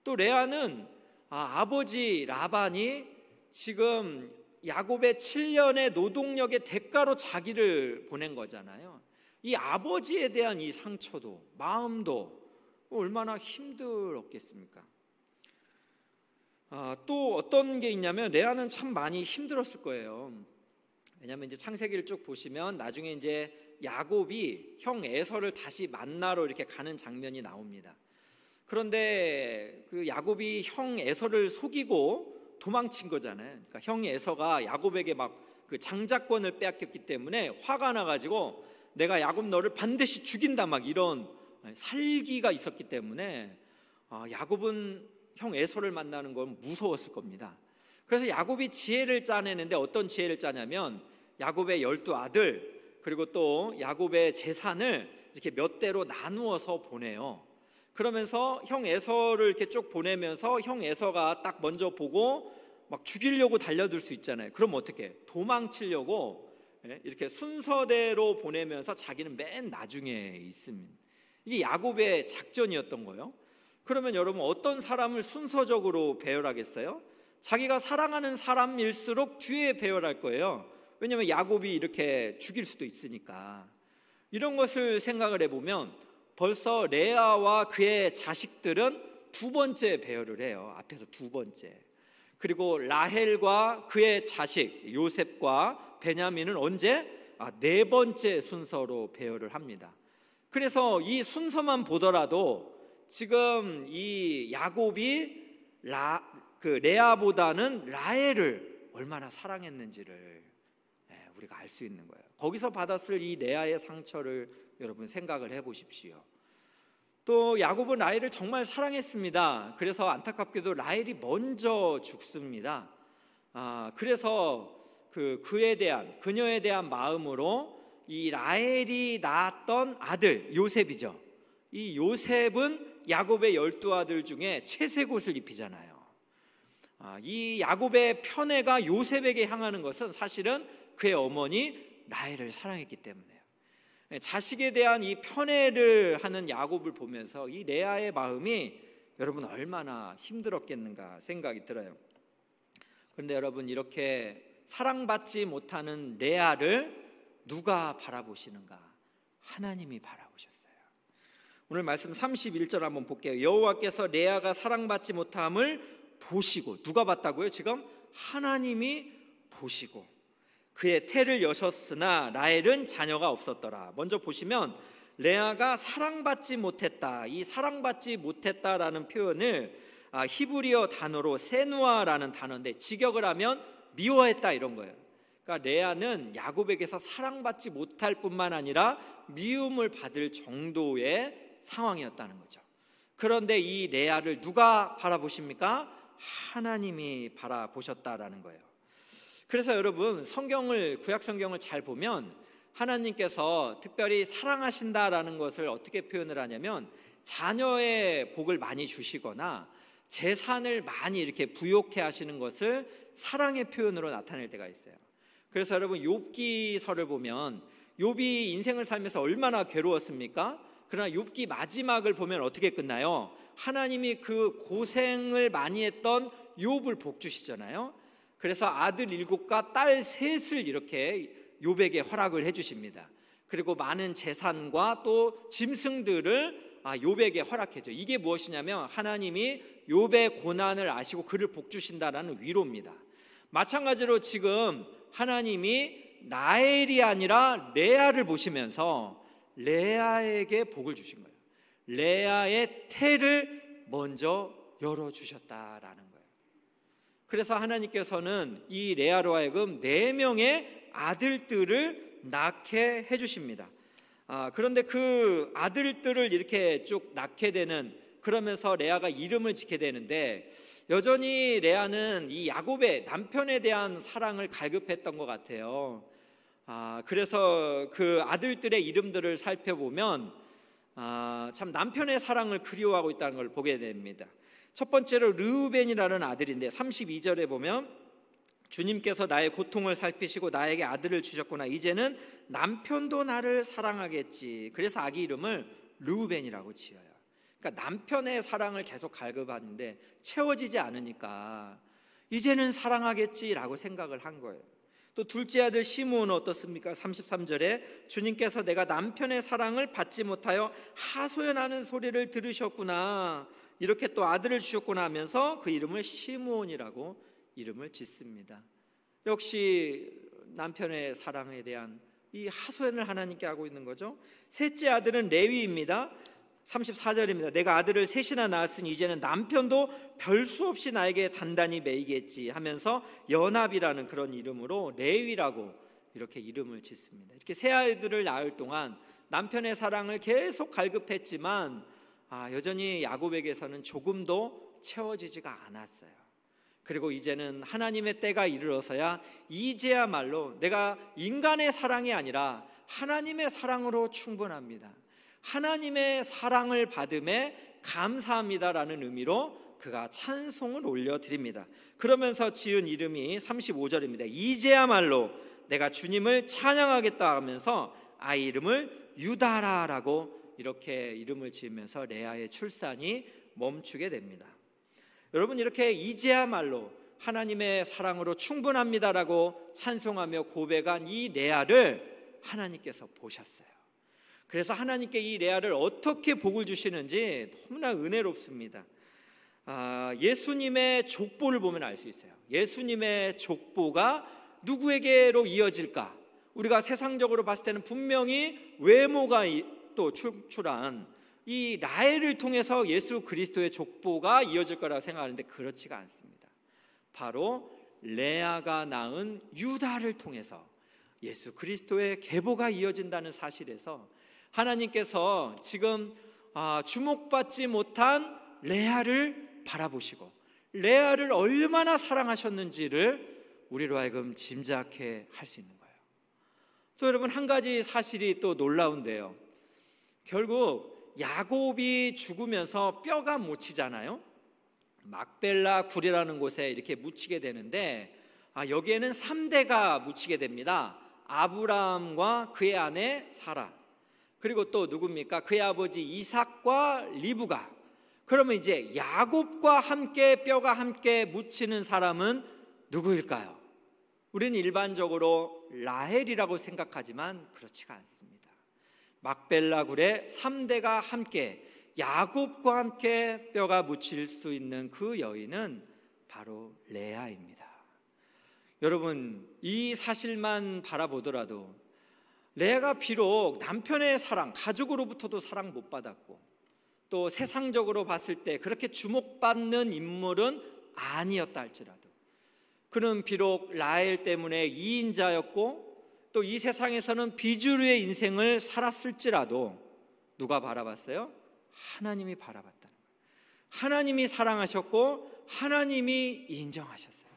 또 레아는 아버지 라반이 지금 야곱의 7년의 노동력의 대가로 자기를 보낸 거잖아요. 이 아버지에 대한 이 상처도 마음도 얼마나 힘들었겠습니까? 또 어떤 게 있냐면 레아는 참 많이 힘들었을 거예요. 왜냐하면 이제 창세기를 쭉 보시면 나중에 이제 야곱이 형 에서를 다시 만나러 이렇게 가는 장면이 나옵니다. 그런데 그 야곱이 형 에서를 속이고 도망친 거잖아요. 그러니까 형 에서가 야곱에게 막 그 장자권을 빼앗겼기 때문에 화가 나가지고 내가 야곱 너를 반드시 죽인다 막 이런 살기가 있었기 때문에 야곱은 형 에서를 만나는 건 무서웠을 겁니다. 그래서 야곱이 지혜를 짜내는데 어떤 지혜를 짜냐면 야곱의 12아들 그리고 또 야곱의 재산을 이렇게 몇 대로 나누어서 보내요. 그러면서 형 에서를 이렇게 쭉 보내면서 형 에서가 딱 먼저 보고 막 죽이려고 달려들 수 있잖아요. 그럼 어떻게? 도망치려고 이렇게 순서대로 보내면서 자기는 맨 나중에 있습니다. 이게 야곱의 작전이었던 거예요. 그러면 여러분 어떤 사람을 순서적으로 배열하겠어요? 자기가 사랑하는 사람일수록 뒤에 배열할 거예요. 왜냐하면 야곱이 이렇게 죽일 수도 있으니까. 이런 것을 생각을 해보면 벌써 레아와 그의 자식들은 두 번째 배열을 해요. 앞에서 두 번째. 그리고 라헬과 그의 자식 요셉과 베냐민은 언제? 네 번째 순서로 배열을 합니다. 그래서 이 순서만 보더라도 지금 이 야곱이 레아보다는 라헬을 얼마나 사랑했는지를 우리가 알 수 있는 거예요. 거기서 받았을 이 레아의 상처를 여러분 생각을 해보십시오. 또 야곱은 라헬을 정말 사랑했습니다. 그래서 안타깝게도 라헬이 먼저 죽습니다. 그래서 그녀에 대한 마음으로 이 라헬이 낳았던 아들 요셉이죠. 이 요셉은 야곱의 12아들 중에 채색옷을 입히잖아요. 이 야곱의 편애가 요셉에게 향하는 것은 사실은 그의 어머니 라헬을 사랑했기 때문에요. 자식에 대한 이 편애를 하는 야곱을 보면서 이 레아의 마음이 여러분 얼마나 힘들었겠는가 생각이 들어요. 그런데 여러분 이렇게 사랑받지 못하는 레아를 누가 바라보시는가? 하나님이 바라보셨어요. 오늘 말씀 31절 한번 볼게요. 여호와께서 레아가 사랑받지 못함을 보시고, 누가 봤다고요? 지금 하나님이 보시고 그의 태를 여셨으나 라헬은 자녀가 없었더라. 먼저 보시면 레아가 사랑받지 못했다. 이 사랑받지 못했다라는 표현을 히브리어 단어로 세누아라는 단어인데 직역을 하면 미워했다 이런 거예요. 그러니까 레아는 야곱에게서 사랑받지 못할 뿐만 아니라 미움을 받을 정도의 상황이었다는 거죠. 그런데 이 레아를 누가 바라보십니까? 하나님이 바라보셨다라는 거예요. 그래서 여러분 구약 성경을 잘 보면 하나님께서 특별히 사랑하신다라는 것을 어떻게 표현을 하냐면 자녀의 복을 많이 주시거나 재산을 많이 이렇게 부욕해 하시는 것을 사랑의 표현으로 나타낼 때가 있어요. 그래서 여러분 욥기서를 보면 욥이 인생을 살면서 얼마나 괴로웠습니까? 그러나 욥기 마지막을 보면 어떻게 끝나요? 하나님이 그 고생을 많이 했던 욥을 복 주시잖아요. 그래서 아들 7과 딸 3을 이렇게 요백에 허락을 해주십니다. 그리고 많은 재산과 또 짐승들을 요백에 허락해줘. 이게 무엇이냐면 하나님이 욥의 고난을 아시고 그를 복주신다라는 위로입니다. 마찬가지로 지금 하나님이 라헬이 아니라 레아를 보시면서 레아에게 복을 주신 거예요. 레아의 태를 먼저 열어주셨다라는 거예요. 그래서 하나님께서는 이 레아로 하여금 4명의 아들들을 낳게 해주십니다. 그런데 그 아들들을 이렇게 쭉 낳게 되는, 그러면서 레아가 이름을 짓게 되는데 여전히 레아는 이 야곱의 남편에 대한 사랑을 갈급했던 것 같아요. 그래서 그 아들들의 이름들을 살펴보면 참 남편의 사랑을 그리워하고 있다는 걸 보게 됩니다. 첫 번째로 르우벤이라는 아들인데 32절에 보면 주님께서 나의 고통을 살피시고 나에게 아들을 주셨구나. 이제는 남편도 나를 사랑하겠지. 그래서 아기 이름을 르우벤이라고 지어요. 그러니까 남편의 사랑을 계속 갈급하는데 채워지지 않으니까 이제는 사랑하겠지라고 생각을 한 거예요. 또 둘째 아들 시므온은 어떻습니까? 33절에 주님께서 내가 남편의 사랑을 받지 못하여 하소연하는 소리를 들으셨구나. 이렇게 또 아들을 주셨구나 하면서 그 이름을 시므온이라고 이름을 짓습니다. 역시 남편의 사랑에 대한 이 하소연을 하나님께 하고 있는 거죠. 셋째 아들은 레위입니다. 34절입니다. 내가 아들을 셋이나 낳았으니 이제는 남편도 별 수 없이 나에게 단단히 매이겠지 하면서 연합이라는 그런 이름으로 레위라고 이렇게 이름을 짓습니다. 이렇게 세 아이들을 낳을 동안 남편의 사랑을 계속 갈급했지만 여전히 야곱에게서는 조금도 채워지지가 않았어요. 그리고 이제는 하나님의 때가 이르러서야 이제야말로 내가 인간의 사랑이 아니라 하나님의 사랑으로 충분합니다. 하나님의 사랑을 받음에 감사합니다라는 의미로 그가 찬송을 올려드립니다. 그러면서 지은 이름이 35절입니다. 이제야말로 내가 주님을 찬양하겠다 하면서 아이 이름을 유다라라고 이렇게 이름을 지으면서 레아의 출산이 멈추게 됩니다. 여러분, 이렇게 이제야말로 하나님의 사랑으로 충분합니다라고 찬송하며 고백한 이 레아를 하나님께서 보셨어요. 그래서 하나님께 이 레아를 어떻게 복을 주시는지 너무나 은혜롭습니다. 예수님의 족보를 보면 알 수 있어요. 예수님의 족보가 누구에게로 이어질까? 우리가 세상적으로 봤을 때는 분명히 외모가 또 출한 이 라헬을 통해서 예수 그리스도의 족보가 이어질 거라고 생각하는데 그렇지가 않습니다. 바로 레아가 낳은 유다를 통해서 예수 그리스도의 계보가 이어진다는 사실에서 하나님께서 지금 주목받지 못한 레아를 바라보시고 레아를 얼마나 사랑하셨는지를 우리로 하여금 짐작해 할 수 있는 거예요. 또 여러분, 한 가지 사실이 또 놀라운데요. 결국 야곱이 죽으면서 뼈가 묻히잖아요. 막벨라 굴이라는 곳에 이렇게 묻히게 되는데 여기에는 3대가 묻히게 됩니다. 아브라함과 그의 아내 사라, 그리고 또 누굽니까? 그의 아버지 이삭과 리브가. 그러면 이제 야곱과 함께 뼈가 함께 묻히는 사람은 누구일까요? 우리는 일반적으로 라헬이라고 생각하지만 그렇지가 않습니다. 막벨라 굴에 3대가 함께 야곱과 함께 뼈가 묻힐 수 있는 그 여인은 바로 레아입니다. 여러분, 이 사실만 바라보더라도 레아가 비록 남편의 사랑, 가족으로부터도 사랑 못 받았고 또 세상적으로 봤을 때 그렇게 주목받는 인물은 아니었다 할지라도 그는 비록 라헬 때문에 이인자였고 또 이 세상에서는 비주류의 인생을 살았을지라도 누가 바라봤어요? 하나님이 바라봤다는 거예요. 하나님이 사랑하셨고 하나님이 인정하셨어요.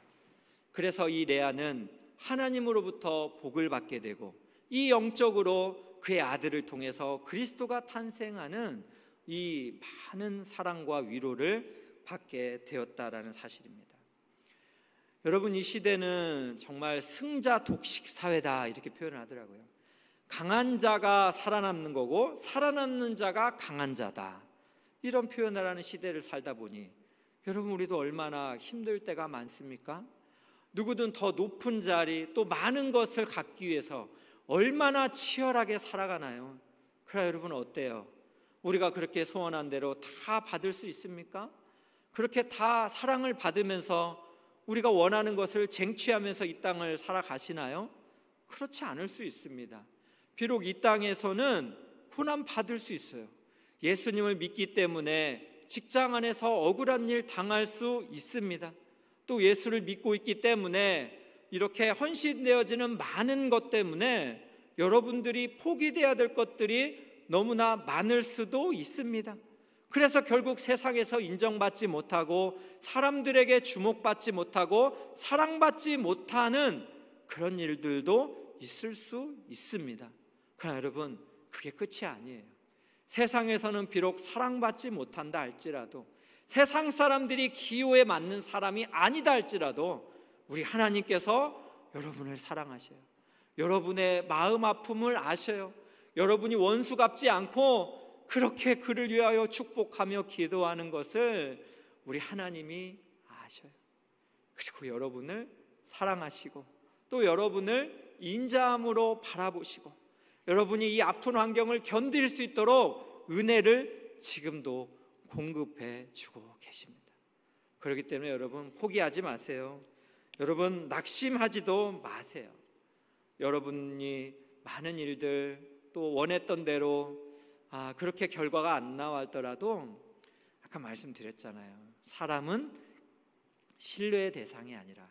그래서 이 레아는 하나님으로부터 복을 받게 되고 이 영적으로 그의 아들을 통해서 그리스도가 탄생하는 이 많은 사랑과 위로를 받게 되었다라는 사실입니다. 여러분, 이 시대는 정말 승자 독식 사회다 이렇게 표현을 하더라고요. 강한 자가 살아남는 거고 살아남는 자가 강한 자다, 이런 표현을 하는 시대를 살다 보니 여러분, 우리도 얼마나 힘들 때가 많습니까? 누구든 더 높은 자리, 또 많은 것을 갖기 위해서 얼마나 치열하게 살아가나요? 그러나 여러분 어때요? 우리가 그렇게 소원한 대로 다 받을 수 있습니까? 그렇게 다 사랑을 받으면서 우리가 원하는 것을 쟁취하면서 이 땅을 살아가시나요? 그렇지 않을 수 있습니다. 비록 이 땅에서는 고난 받을 수 있어요. 예수님을 믿기 때문에 직장 안에서 억울한 일 당할 수 있습니다. 또 예수를 믿고 있기 때문에 이렇게 헌신되어지는 많은 것 때문에 여러분들이 포기돼야 될 것들이 너무나 많을 수도 있습니다. 그래서 결국 세상에서 인정받지 못하고 사람들에게 주목받지 못하고 사랑받지 못하는 그런 일들도 있을 수 있습니다. 그러나 여러분, 그게 끝이 아니에요. 세상에서는 비록 사랑받지 못한다 할지라도, 세상 사람들이 기호에 맞는 사람이 아니다 할지라도 우리 하나님께서 여러분을 사랑하셔요. 여러분의 마음 아픔을 아셔요. 여러분이 원수 갚지 않고 그렇게 그를 위하여 축복하며 기도하는 것을 우리 하나님이 아셔요. 그리고 여러분을 사랑하시고 또 여러분을 인자함으로 바라보시고 여러분이 이 아픈 환경을 견딜 수 있도록 은혜를 지금도 공급해 주고 계십니다. 그렇기 때문에 여러분 포기하지 마세요. 여러분 낙심하지도 마세요. 여러분이 많은 일들 또 원했던 대로 그렇게 결과가 안 나왔더라도 아까 말씀드렸잖아요. 사람은 신뢰의 대상이 아니라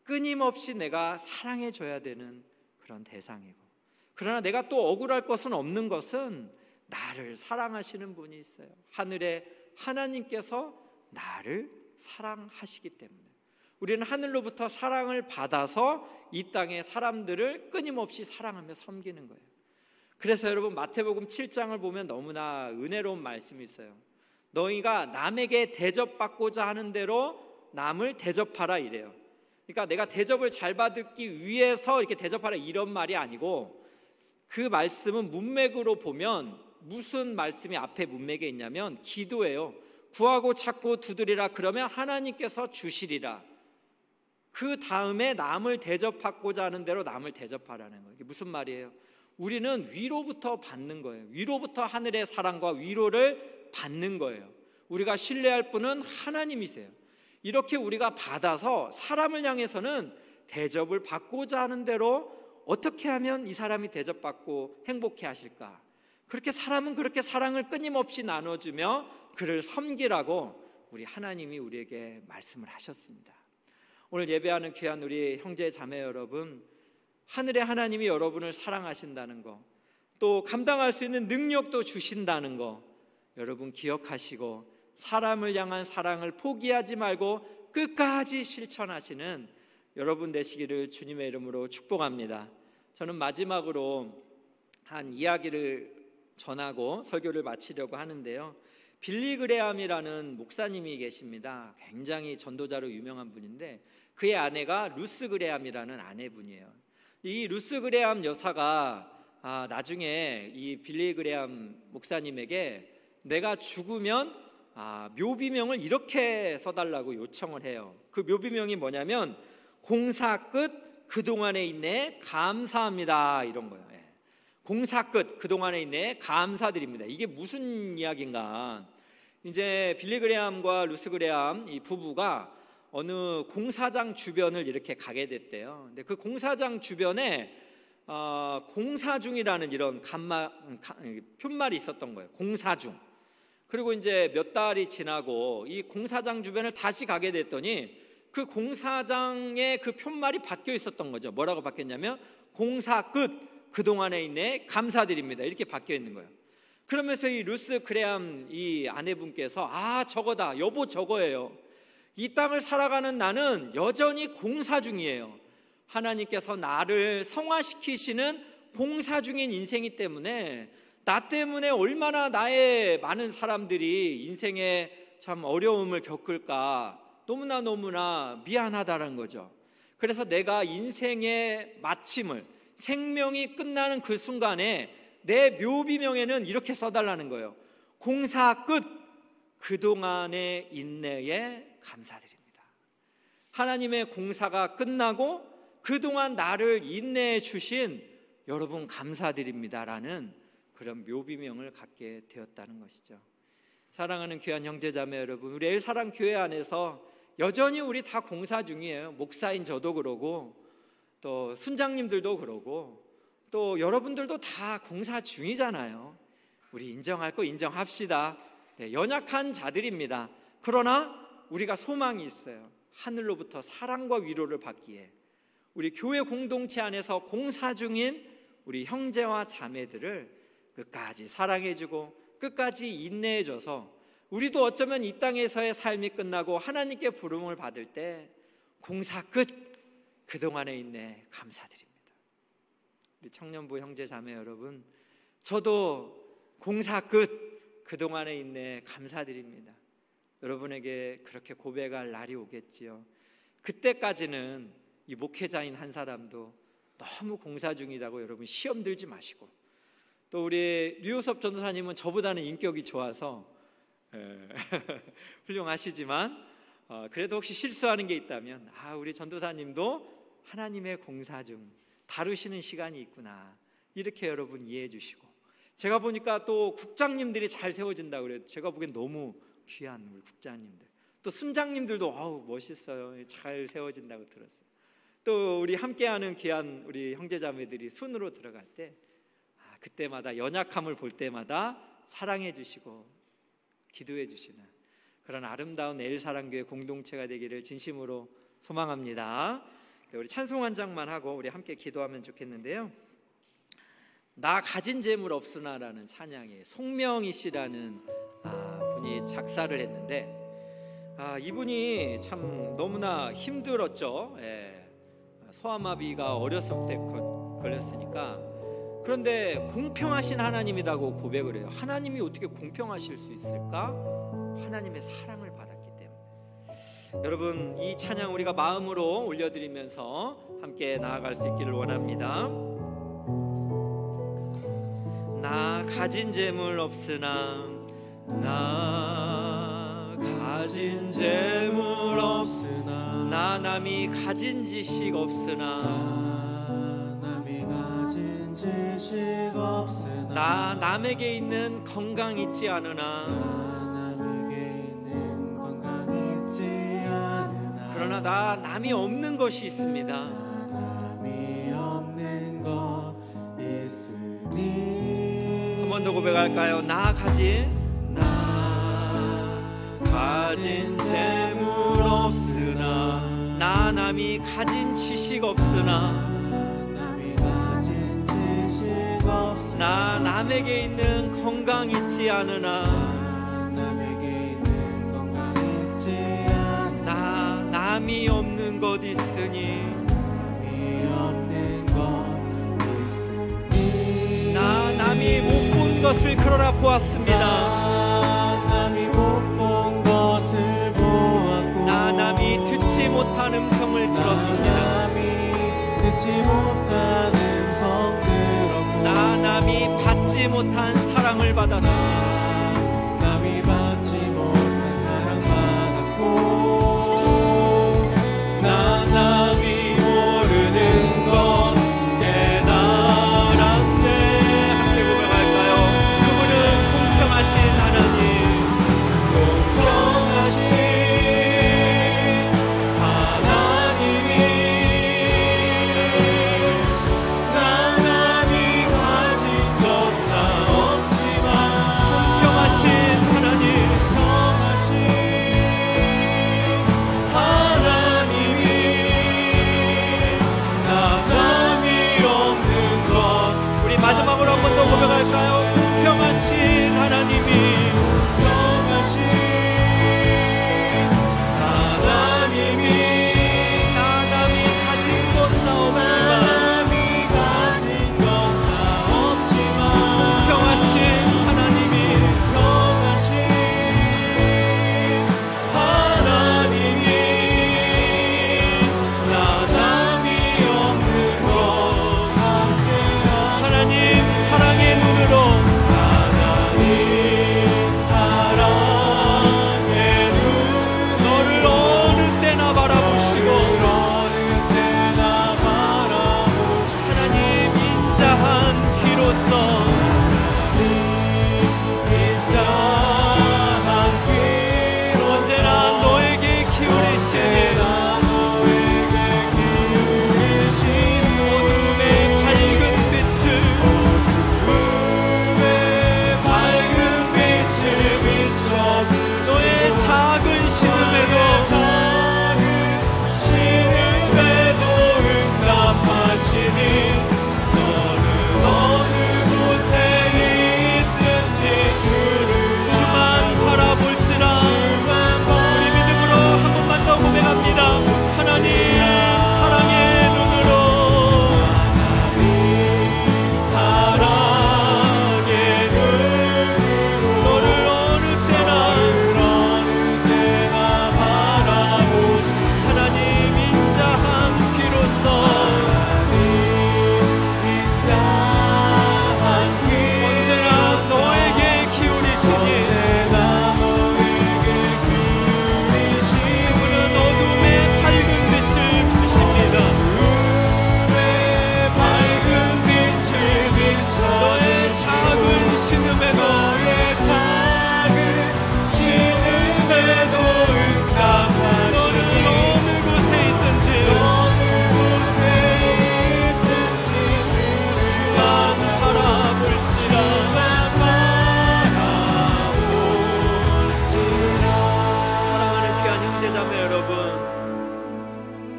끊임없이 내가 사랑해 줘야 되는 그런 대상이고, 그러나 내가 또 억울할 것은 없는 것은 나를 사랑하시는 분이 있어요. 하늘의 하나님께서 나를 사랑하시기 때문에 우리는 하늘로부터 사랑을 받아서 이 땅의 사람들을 끊임없이 사랑하며 섬기는 거예요. 그래서 여러분 마태복음 7장을 보면 너무나 은혜로운 말씀이 있어요. 너희가 남에게 대접받고자 하는 대로 남을 대접하라 이래요. 그러니까 내가 대접을 잘 받기 위해서 이렇게 대접하라 이런 말이 아니고, 그 말씀은 문맥으로 보면 무슨 말씀이 앞에 문맥에 있냐면 기도예요. 구하고 찾고 두드리라 그러면 하나님께서 주시리라. 그 다음에 남을 대접받고자 하는 대로 남을 대접하라는 거예요. 이게 무슨 말이에요? 우리는 위로부터 받는 거예요. 위로부터 하늘의 사랑과 위로를 받는 거예요. 우리가 신뢰할 분은 하나님이세요. 이렇게 우리가 받아서 사람을 향해서는 대접을 받고자 하는 대로 어떻게 하면 이 사람이 대접받고 행복해 하실까? 그렇게 사람은 그렇게 사랑을 끊임없이 나눠주며 그를 섬기라고 우리 하나님이 우리에게 말씀을 하셨습니다. 오늘 예배하는 귀한 우리 형제 자매 여러분, 하늘의 하나님이 여러분을 사랑하신다는 거, 또 감당할 수 있는 능력도 주신다는 거 여러분 기억하시고 사람을 향한 사랑을 포기하지 말고 끝까지 실천하시는 여러분 되시기를 주님의 이름으로 축복합니다. 저는 마지막으로 한 이야기를 전하고 설교를 마치려고 하는데요. 빌리 그레함이라는 목사님이 계십니다. 굉장히 전도자로 유명한 분인데 그의 아내가 루스 그레함이라는 아내분이에요. 이 루스 그레함 여사가 나중에 이 빌리 그레함 목사님에게 내가 죽으면 묘비명을 이렇게 써달라고 요청을 해요. 그 묘비명이 뭐냐면 공사 끝 그동안의 인내에 감사합니다 이런 거예요. 공사 끝 그동안의 인내에 감사드립니다. 이게 무슨 이야기인가? 이제 빌리 그레함과 루스 그레함 이 부부가 어느 공사장 주변을 이렇게 가게 됐대요. 근데 그 공사장 주변에 공사 중이라는 이런 표말이 있었던 거예요. 공사 중. 그리고 이제 몇 달이 지나고 이 공사장 주변을 다시 가게 됐더니 그 공사장의 그 표말이 바뀌어 있었던 거죠. 뭐라고 바뀌었냐면 공사 끝 그동안에 있네 감사드립니다 이렇게 바뀌어 있는 거예요. 그러면서 이 루스 그레함 이 아내분께서 저거다 여보 저거예요. 이 땅을 살아가는 나는 여전히 공사 중이에요. 하나님께서 나를 성화시키시는 공사 중인 인생이기 때문에 나 때문에 얼마나 나의 많은 사람들이 인생에 참 어려움을 겪을까 너무나 미안하다는 거죠. 그래서 내가 인생의 마침을 생명이 끝나는 그 순간에 내 묘비명에는 이렇게 써달라는 거예요. 공사 끝 그동안의 인내에 감사드립니다. 하나님의 공사가 끝나고 그동안 나를 인내해 주신 여러분 감사드립니다라는 그런 묘비명을 갖게 되었다는 것이죠. 사랑하는 귀한 형제자매 여러분, 우리 엘사랑교회 안에서 여전히 우리 다 공사 중이에요. 목사인 저도 그러고 또 순장님들도 그러고 또 여러분들도 다 공사 중이잖아요. 우리 인정할 거 인정합시다. 네, 연약한 자들입니다. 그러나 우리가 소망이 있어요. 하늘로부터 사랑과 위로를 받기에 우리 교회 공동체 안에서 공사 중인 우리 형제와 자매들을 끝까지 사랑해주고 끝까지 인내해줘서 우리도 어쩌면 이 땅에서의 삶이 끝나고 하나님께 부름을 받을 때 공사 끝, 그동안의 인내 감사드립니다. 우리 청년부 형제 자매 여러분, 저도 공사 끝, 그동안의 인내 감사드립니다. 여러분에게 그렇게 고백할 날이 오겠지요. 그때까지는 이 목회자인 한 사람도 너무 공사 중이라고 여러분 시험 들지 마시고, 또 우리 류효섭 전도사님은 저보다는 인격이 좋아서 훌륭하시지만 그래도 혹시 실수하는 게 있다면 우리 전도사님도 하나님의 공사 중 다루시는 시간이 있구나, 이렇게 여러분 이해해 주시고, 제가 보니까 또 국장님들이 잘 세워진다고 그래요. 제가 보기엔 너무 귀한 우리 국장님들, 또 순장님들도 멋있어요. 잘 세워진다고 들었어요. 또 우리 함께하는 귀한 우리 형제자매들이 순으로 들어갈 때 그때마다 연약함을 볼 때마다 사랑해 주시고 기도해 주시는 그런 아름다운 엘사랑교회 공동체가 되기를 진심으로 소망합니다. 우리 찬송 한 장만 하고 우리 함께 기도하면 좋겠는데요. 나 가진 재물 없으나라는 찬양이 송명희 씨라는 분이 작사를 했는데 이분이 참 너무나 힘들었죠. 소아마비가 어렸을 때 걸렸으니까. 그런데 공평하신 하나님이라고 고백을 해요. 하나님이 어떻게 공평하실 수 있을까? 하나님의 사랑을 받았기 때문에. 여러분, 이 찬양 우리가 마음으로 올려드리면서 함께 나아갈 수 있기를 원합니다. 나 가진 재물 없으나, 나 가진 재물 없으나, 나 남이 가진 지식 없으나, 나 남에게 있는 건강 있지 않으나, 그러나 나 남이 없는 것이 있습니다. 한 번 더 고백할까요? 나 가진 재물 없으나, 나 남이 가진 지식 없으나, 나 남에게 있는 건강 있지 않으나, 나 남이 없는 것 있으니, 나 남이 못 본 것을 그러나 보았습니다. 나 남이 듣지 못한 음성을 들었습니다. 나 남이 받지 못한 사랑을 받았습니다. 남이 받지 못한 사랑 받았고, 나 남이 모르는 건 깨달았네. 함께 고백할까요? 그분은 공평하신 하나님, 공평하신 하나님이 나 남이 가진 것 나 없지만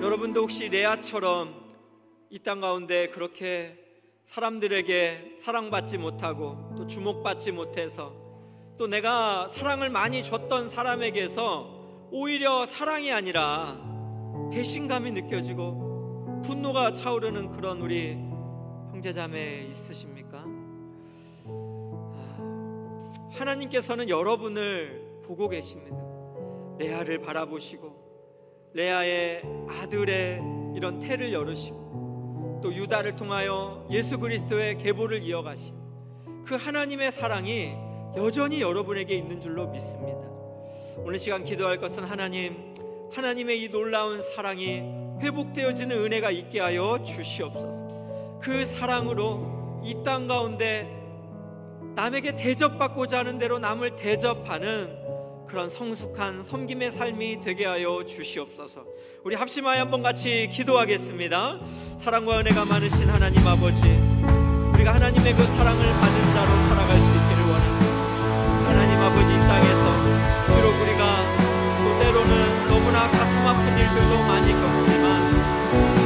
여러분도 혹시 레아처럼 이 땅 가운데 그렇게 사람들에게 사랑받지 못하고 또 주목받지 못해서 또 내가 사랑을 많이 줬던 사람에게서 오히려 사랑이 아니라 배신감이 느껴지고 분노가 차오르는 그런 우리 형제자매 있으십니까? 하나님께서는 여러분을 보고 계십니다. 레아를 바라보시고 레아의 아들의 이런 태를 열으시고 또 유다를 통하여 예수 그리스도의 계보를 이어가신 그 하나님의 사랑이 여전히 여러분에게 있는 줄로 믿습니다. 오늘 시간 기도할 것은 하나님의 이 놀라운 사랑이 회복되어지는 은혜가 있게 하여 주시옵소서. 그 사랑으로 이 땅 가운데 남에게 대접받고자 하는 대로 남을 대접하는 그런 성숙한 섬김의 삶이 되게 하여 주시옵소서. 우리 합심하여 한번 같이 기도하겠습니다. 사랑과 은혜가 많으신 하나님 아버지, 우리가 하나님의 그 사랑을 받은 자로 살아갈 수 있기를 원합니다. 하나님 아버지, 이 땅에서 비록 우리가 또 때로는 너무나 가슴 아픈 일들도 많이 겪지만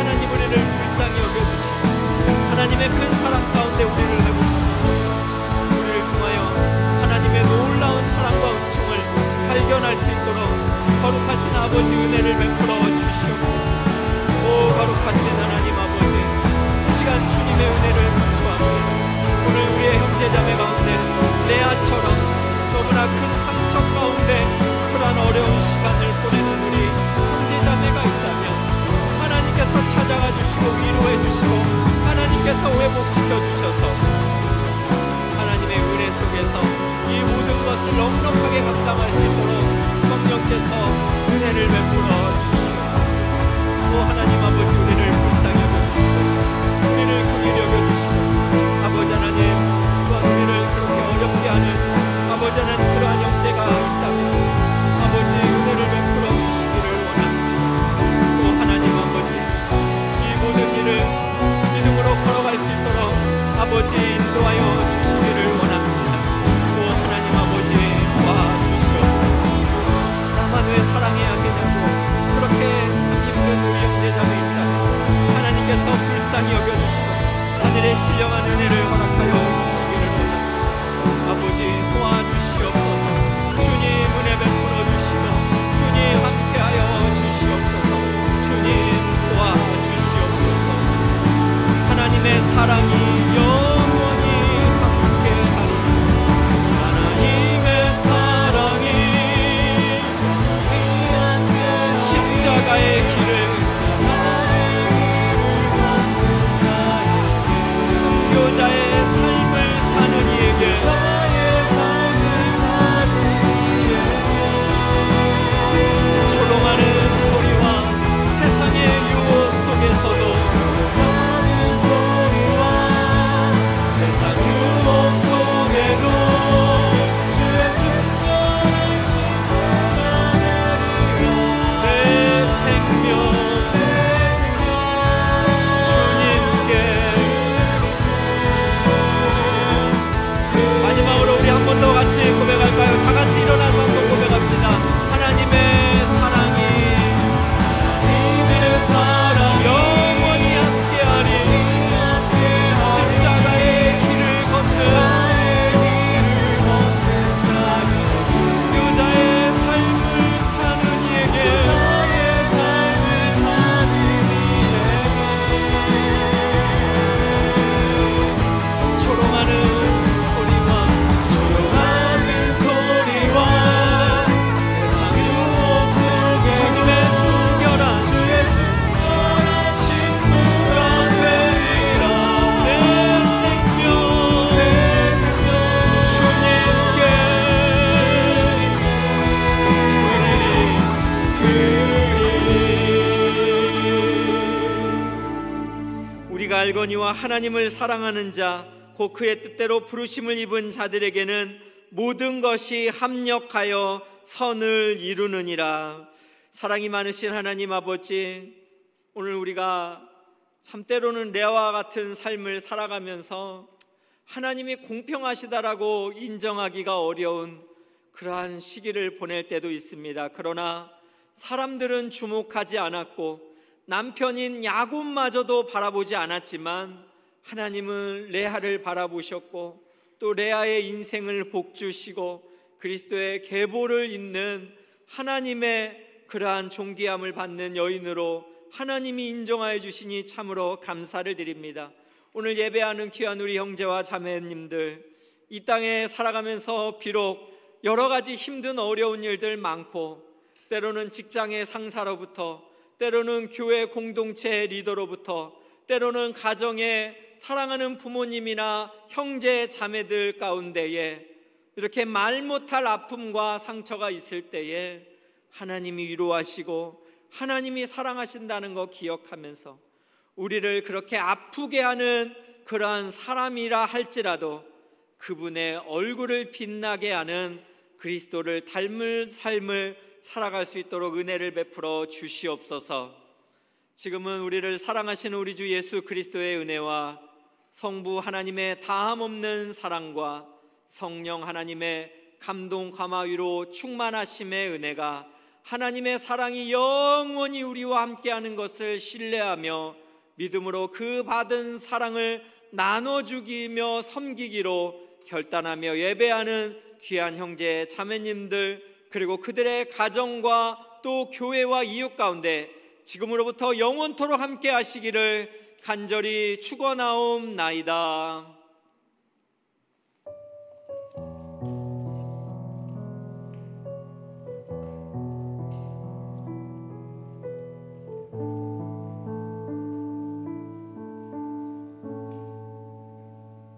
하나님 우리를 불쌍히 여겨주시고 하나님의 큰 사랑 가운데 우리를 회복시키셔서 우리를 통하여 하나님의 놀라운 사랑과 은총을 발견할 수 있도록 거룩하신 아버지 은혜를 베풀어 주시옵소서. 오 거룩하신 하나님 아버지, 이 시간 주님의 은혜를 구합니다. 오늘 우리의 형제자매 가운데 레아처럼 너무나 큰 상처 가운데 그러한 어려운 시간을 보내는 우리 형제자매가 있다면 하나님께서 찾아가 주시고 위로해 주시고 하나님께서 회복시켜 주셔서 하나님의 은혜 속에서 이 모든 것을 넉넉하게 감당할 수 있도록 성령께서 은혜를 베풀어 주시옵소서. 또 하나님 아버지, 우리를 불쌍히 여겨주시고 우리를 긍휼히 여겨주시고 아버지 하나님, 또한 우리를 그렇게 어렵게 하는 아버지 하나님 그러한 형제가 있다면 아버지 은혜를 베풀어 주시기를 원합니다. 또 하나님 아버지, 이 모든 일을 믿음으로 걸어갈 수 있도록 아버지 인도하여 주시기를 원합니다. 또 하나님 아버지 도와주시옵소서. 나만 왜 사랑해야 되냐고 그렇게 참 힘든 우리 형제자매 있다면 하나님께서 불쌍히 여겨주시고 하늘의 신령한 은혜를 허락하여 주시기를 원합니다. 아버지 도와주시옵소서. 주님 은혜 베풀어 주시고 주님 함께하여 주시옵소서. 주님 도와주시옵소서. 하나님의 사랑이 영원히 함께하리라. 하나님의 사랑이 십자가의 길을 순교자의 삶을 사는 이에게 조롱하는 소리와 세상의 유혹 속에서도 세상 유혹 속에도 주의 순결한 신부가 내리라. 내 생명 주님께. 마지막으로 우리 한 번 더 같이 고백할까요? 다 같이 일어나서 한번 고백합시다. 하나님의 사랑이 영원히 함께하리. 십자가의 길을 걷는 순교자의 삶을 사는 이에게 조롱하는 소리와 세상 유혹 속에 주님의 순결한 신부가 되리라. 내 생명 주님께 드리리. 우리가 알거니와 하나님을 사랑하는 자 곧 그의 뜻대로 부르심을 입은 자들에게는 모든 것이 합력하여 선을 이루느니라. 사랑이 많으신 하나님 아버지, 오늘 우리가 참 때로는 레아와 같은 삶을 살아가면서 하나님이 공평하시다라고 인정하기가 어려운 그러한 시기를 보낼 때도 있습니다. 그러나 사람들은 주목하지 않았고 남편인 야곱마저도 바라보지 않았지만 하나님은 레아를 바라보셨고 또 레아의 인생을 복주시고 그리스도의 계보를 잇는 하나님의 그러한 존귀함을 받는 여인으로 하나님이 인정하여 주시니 참으로 감사를 드립니다. 오늘 예배하는 귀한 우리 형제와 자매님들, 이 땅에 살아가면서 비록 여러 가지 힘든 어려운 일들 많고 때로는 직장의 상사로부터, 때로는 교회 공동체 리더로부터, 때로는 가정의 사랑하는 부모님이나 형제 자매들 가운데에 이렇게 말 못할 아픔과 상처가 있을 때에 하나님이 위로하시고 하나님이 사랑하신다는 거 기억하면서 우리를 그렇게 아프게 하는 그러한 사람이라 할지라도 그분의 얼굴을 빛나게 하는 그리스도를 닮을 삶을 살아갈 수 있도록 은혜를 베풀어 주시옵소서. 지금은 우리를 사랑하시는 우리 주 예수 그리스도의 은혜와 성부 하나님의 다함없는 사랑과 성령 하나님의 감동 감화위로 충만하심의 은혜가 하나님의 사랑이 영원히 우리와 함께하는 것을 신뢰하며 믿음으로 그 받은 사랑을 나눠주기며 섬기기로 결단하며 예배하는 귀한 형제 자매님들, 그리고 그들의 가정과 또 교회와 이웃 가운데 지금으로부터 영원토록 함께 하시기를 간절히 축원하옵나이다.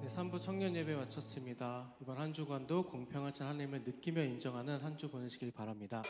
네, 3부 청년 예배 마쳤습니다. 이번 한 주간도 공평하신 하나님을 느끼며 인정하는 한 주 보내시길 바랍니다.